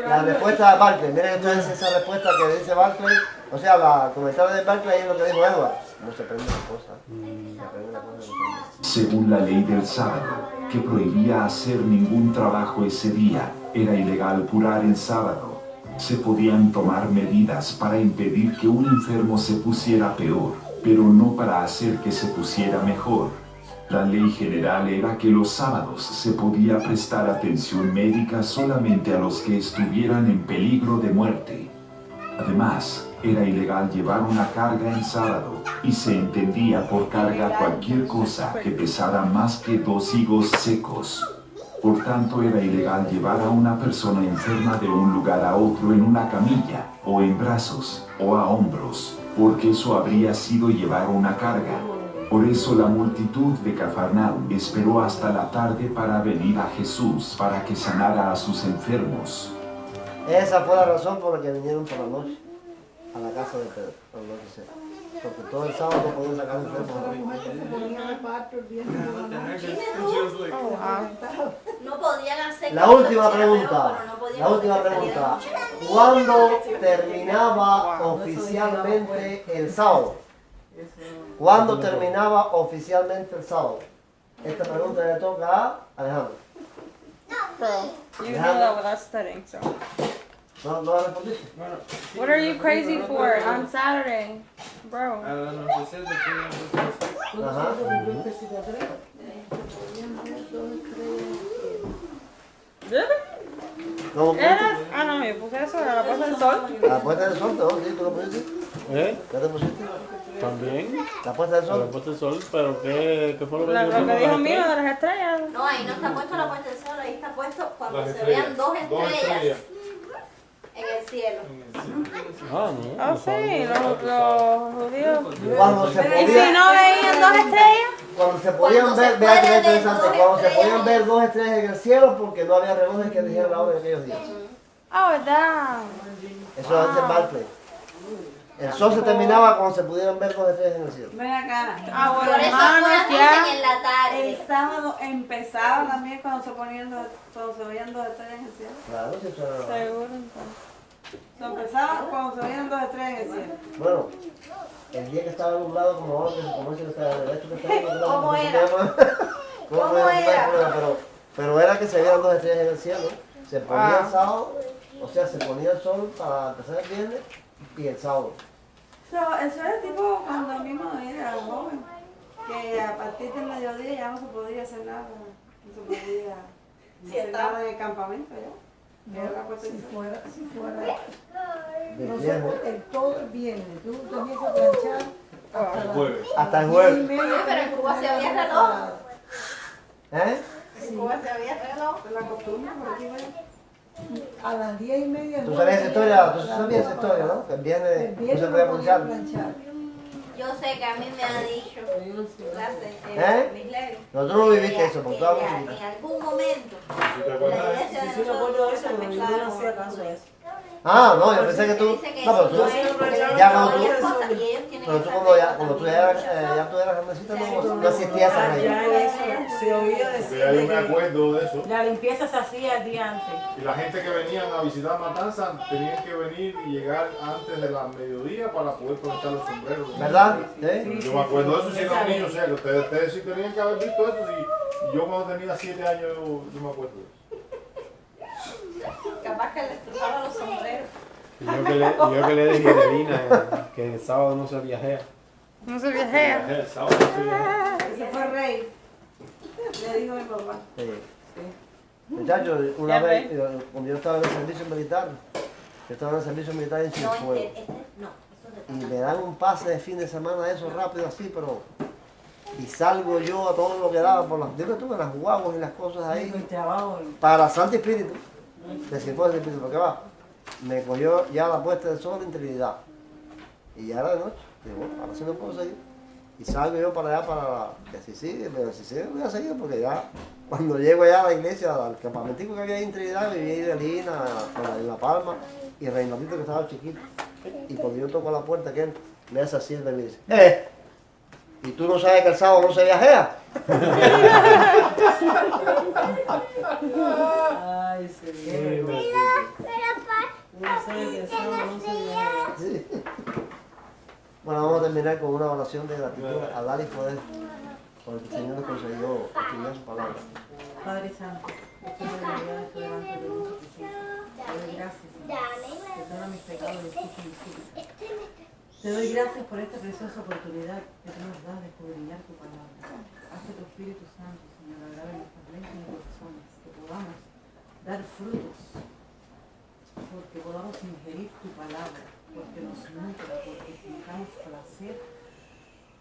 [SPEAKER 3] la respuesta de Barclay. Miren entonces esa respuesta que dice Barclay. O sea, la comentario de Barclay es lo que dijo Edward. No se aprende la cosa. Se aprende la cosa.
[SPEAKER 2] Según la ley del sábado, que prohibía hacer ningún trabajo ese día, era ilegal curar en sábado. Se podían tomar medidas para impedir que un enfermo se pusiera peor, pero no para hacer que se pusiera mejor. La ley general era que los sábados se podía prestar atención médica solamente a los que estuvieran en peligro de muerte. Además, era ilegal llevar una carga en sábado, y se entendía por carga cualquier cosa que pesara más que 2 higos secos. Por tanto, era ilegal llevar a una persona enferma de un lugar a otro en una camilla, o en brazos, o a hombros, porque eso habría sido llevar una carga. Por eso la multitud de Cafarnaúm esperó hasta la tarde para venir a Jesús para que sanara a sus enfermos.
[SPEAKER 3] Esa fue la razón por la que vinieron por la noche a la casa de Pedro. Por lo que sea. Porque todo el sábado no podían sacar enfermos.
[SPEAKER 4] No podían hacer.
[SPEAKER 3] La última pregunta. La última pregunta. ¿Cuándo terminaba oficialmente el sábado? ¿Cuándo terminaba oficialmente el sábado? Esta pregunta le toca a Alejandro.
[SPEAKER 9] Bro, you know that without studying, so.
[SPEAKER 3] ¿No la respondiste?
[SPEAKER 9] What are you crazy for on Saturday? Bro.
[SPEAKER 12] A los anochecer de que
[SPEAKER 3] Ajá. ¿Cómo pusiste?
[SPEAKER 9] ¿Eras? Ah, no, yo puse eso, era la puesta del sol.
[SPEAKER 3] La puesta del sol, ¿no? ¿Sí? ¿Tú lo pusiste?
[SPEAKER 5] ¿Eh?
[SPEAKER 3] ¿Qué te pusiste?
[SPEAKER 5] También.
[SPEAKER 3] La puesta del
[SPEAKER 5] La
[SPEAKER 3] sol.
[SPEAKER 5] puesta del sol, pero ¿qué fue lo que
[SPEAKER 9] Lo que dijo mío de las estrellas.
[SPEAKER 4] No, ahí no está puesto la puesta del sol, ahí está puesto cuando
[SPEAKER 1] Las
[SPEAKER 4] se
[SPEAKER 1] estrellas.
[SPEAKER 4] vean dos estrellas en el cielo.
[SPEAKER 5] Ah, no.
[SPEAKER 9] Oh, sí, los judíos.
[SPEAKER 3] Cuando se
[SPEAKER 9] ¿Y si
[SPEAKER 3] podía,
[SPEAKER 9] no veían dos estrellas?
[SPEAKER 3] cuando se podían
[SPEAKER 4] Cuando
[SPEAKER 3] ver,
[SPEAKER 4] se
[SPEAKER 3] vea que
[SPEAKER 4] puede ver
[SPEAKER 3] interesante,
[SPEAKER 4] dos
[SPEAKER 3] cuando se
[SPEAKER 4] estrellas
[SPEAKER 3] podían ver 2 estrellas en el cielo porque no había relojes que dijeran la hora en aquellos días.
[SPEAKER 9] Oh, verdad.
[SPEAKER 3] Eso lo dice Barclay. El sol se terminaba cuando se pudieran ver 2 estrellas en el cielo.
[SPEAKER 11] Ven acá.
[SPEAKER 9] Ah, bueno,
[SPEAKER 4] Por eso
[SPEAKER 9] hermanos,
[SPEAKER 4] algunas
[SPEAKER 9] ya.
[SPEAKER 4] dicen en la tarde.
[SPEAKER 11] El sábado empezaba también cuando se veían dos estrellas en el cielo.
[SPEAKER 3] Claro, si eso era...
[SPEAKER 9] Seguro, entonces.
[SPEAKER 11] Empezaba cuando se veían dos estrellas en el cielo.
[SPEAKER 3] Bueno, el día que estaba nublado como ahora, como ese que está derecho que está ahí,
[SPEAKER 4] ¿Cómo era?
[SPEAKER 3] ¿Cómo era? Pero era que se vieran 2 estrellas en el cielo. Se ponía el sábado, o sea, se ponía el sol para empezar el viernes y el sábado.
[SPEAKER 11] Eso era tipo cuando mismo era joven, que a partir del mediodía ya no se podía hacer nada, no se podía hacer nada en el campamento ya. Era la cuestión.
[SPEAKER 10] Si fuera
[SPEAKER 3] Del
[SPEAKER 10] nosotros
[SPEAKER 3] viernes.
[SPEAKER 10] todo el viernes, tú tenías que planchar
[SPEAKER 1] El jueves.
[SPEAKER 3] Hasta el jueves.
[SPEAKER 4] Oye, pero en Cuba se había reloj.
[SPEAKER 3] ¿Eh?
[SPEAKER 4] En Cuba se había reloj.
[SPEAKER 11] La costumbre, por aquí, bueno.
[SPEAKER 10] A las 10:30.
[SPEAKER 3] ¿Tú sabías esa historia? ¿Tú sabías esa historia, no? Que el viernes no se puede planchar.
[SPEAKER 4] Yo sé que a mí me ha dicho
[SPEAKER 3] ¿Eh?
[SPEAKER 4] Miss Levy,
[SPEAKER 3] No, tú no viviste eso, porque tú
[SPEAKER 4] que
[SPEAKER 3] hablas
[SPEAKER 4] en algún momento
[SPEAKER 1] ¿Sí te
[SPEAKER 4] la
[SPEAKER 1] acuerdas?
[SPEAKER 4] iglesia de
[SPEAKER 7] Sí, me acuerdo de eso,
[SPEAKER 4] nosotros
[SPEAKER 7] pero yo no hacía caso a eso.
[SPEAKER 3] Ah, no, yo pensé que tú.
[SPEAKER 4] dice que
[SPEAKER 3] No, pero
[SPEAKER 4] eso
[SPEAKER 3] tú.
[SPEAKER 4] no es, porque
[SPEAKER 3] Ya
[SPEAKER 4] no
[SPEAKER 3] cuando
[SPEAKER 4] hay
[SPEAKER 3] tú.
[SPEAKER 4] cosas y ellos tienen
[SPEAKER 3] Pero
[SPEAKER 4] que
[SPEAKER 3] tú
[SPEAKER 4] saber
[SPEAKER 3] cuando tú
[SPEAKER 4] también.
[SPEAKER 3] ya tú eras grandecita, no asistías a
[SPEAKER 7] Ya
[SPEAKER 3] ella.
[SPEAKER 7] en eso se oía
[SPEAKER 1] Porque
[SPEAKER 7] decir
[SPEAKER 1] ya yo me
[SPEAKER 7] que
[SPEAKER 1] acuerdo de eso.
[SPEAKER 11] La limpieza se hacía el día antes.
[SPEAKER 1] Y la gente que venían a visitar Matanzas tenían que venir y llegar antes de la mediodía para poder planchar los sombreros.
[SPEAKER 3] ¿Verdad? ¿Sí?
[SPEAKER 1] Yo me acuerdo de eso si era un niño, o sea, que ustedes sí tenían que haber visto eso. Y yo cuando tenía 7 años, yo me acuerdo de eso.
[SPEAKER 4] Capaz que les trujaba los sombreros.
[SPEAKER 5] Yo que le dije a Delina que el sábado no se viajea.
[SPEAKER 9] No se viajea.
[SPEAKER 1] El sábado se viajaba.
[SPEAKER 11] Ese fue Rey. Le dijo mi papá.
[SPEAKER 3] Sí. Muchachos, una
[SPEAKER 9] Ya
[SPEAKER 3] vez, cuando yo estaba en el servicio militar, yo estaba en el servicio militar en
[SPEAKER 4] No,
[SPEAKER 3] Cienfuegos.
[SPEAKER 4] no, eso
[SPEAKER 3] Y me dan un pase de fin de semana, eso rápido así, pero. Y salgo yo a todo lo que daba por las. Dime tú, las guaguas y las cosas ahí.
[SPEAKER 11] El trabajo.
[SPEAKER 3] Para Santo Espíritu. De Cienfuegos de Espíritu, ¿por qué va? Me cogió ya la puesta del sol en Trinidad. Y ya era de noche. Digo, bueno, ahora sí no puedo seguir. Y salgo yo para allá para. Que si sigue, pero si sigue voy a seguir porque ya. Cuando llego allá a la iglesia, al campamentico que había ahí en Trinidad, viví ahí de Lina, en La Palma, y Reinaldito que estaba chiquito. Y cuando yo toco la puerta, que él me hace así y me dice, ¿y tú no sabes que el sábado no se viajea?
[SPEAKER 7] ay, señor. No sé que el sábado no se viaja.
[SPEAKER 3] Sí. Bueno, vamos a terminar con una oración de gratitud a dar y poder, porque el Señor nos concedió estudiar su palabra.
[SPEAKER 11] Padre Santo, estoy obligada estoy delante de tu presencia. Te doy gracias, Señor. Perdona mis pecados y escucha mis súplicas. Te doy gracias por esta preciosa oportunidad que tú nos das de escudriñar tu palabra. Haz que tu Espíritu Santo, Señor, agrave nuestras mentes y corazones, que podamos dar frutos, porque podamos ingerir tu palabra, porque nos nutra, porque sintamos placer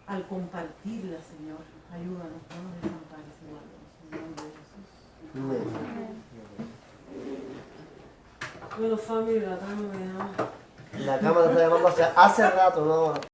[SPEAKER 11] al compartirla, Señor. Ayúdanos, no nos desampares y guárdanos, en el nombre de Jesús.
[SPEAKER 7] Bueno, familia, la tarde me dejaba.
[SPEAKER 3] La cámara está llamando hace rato, ¿no?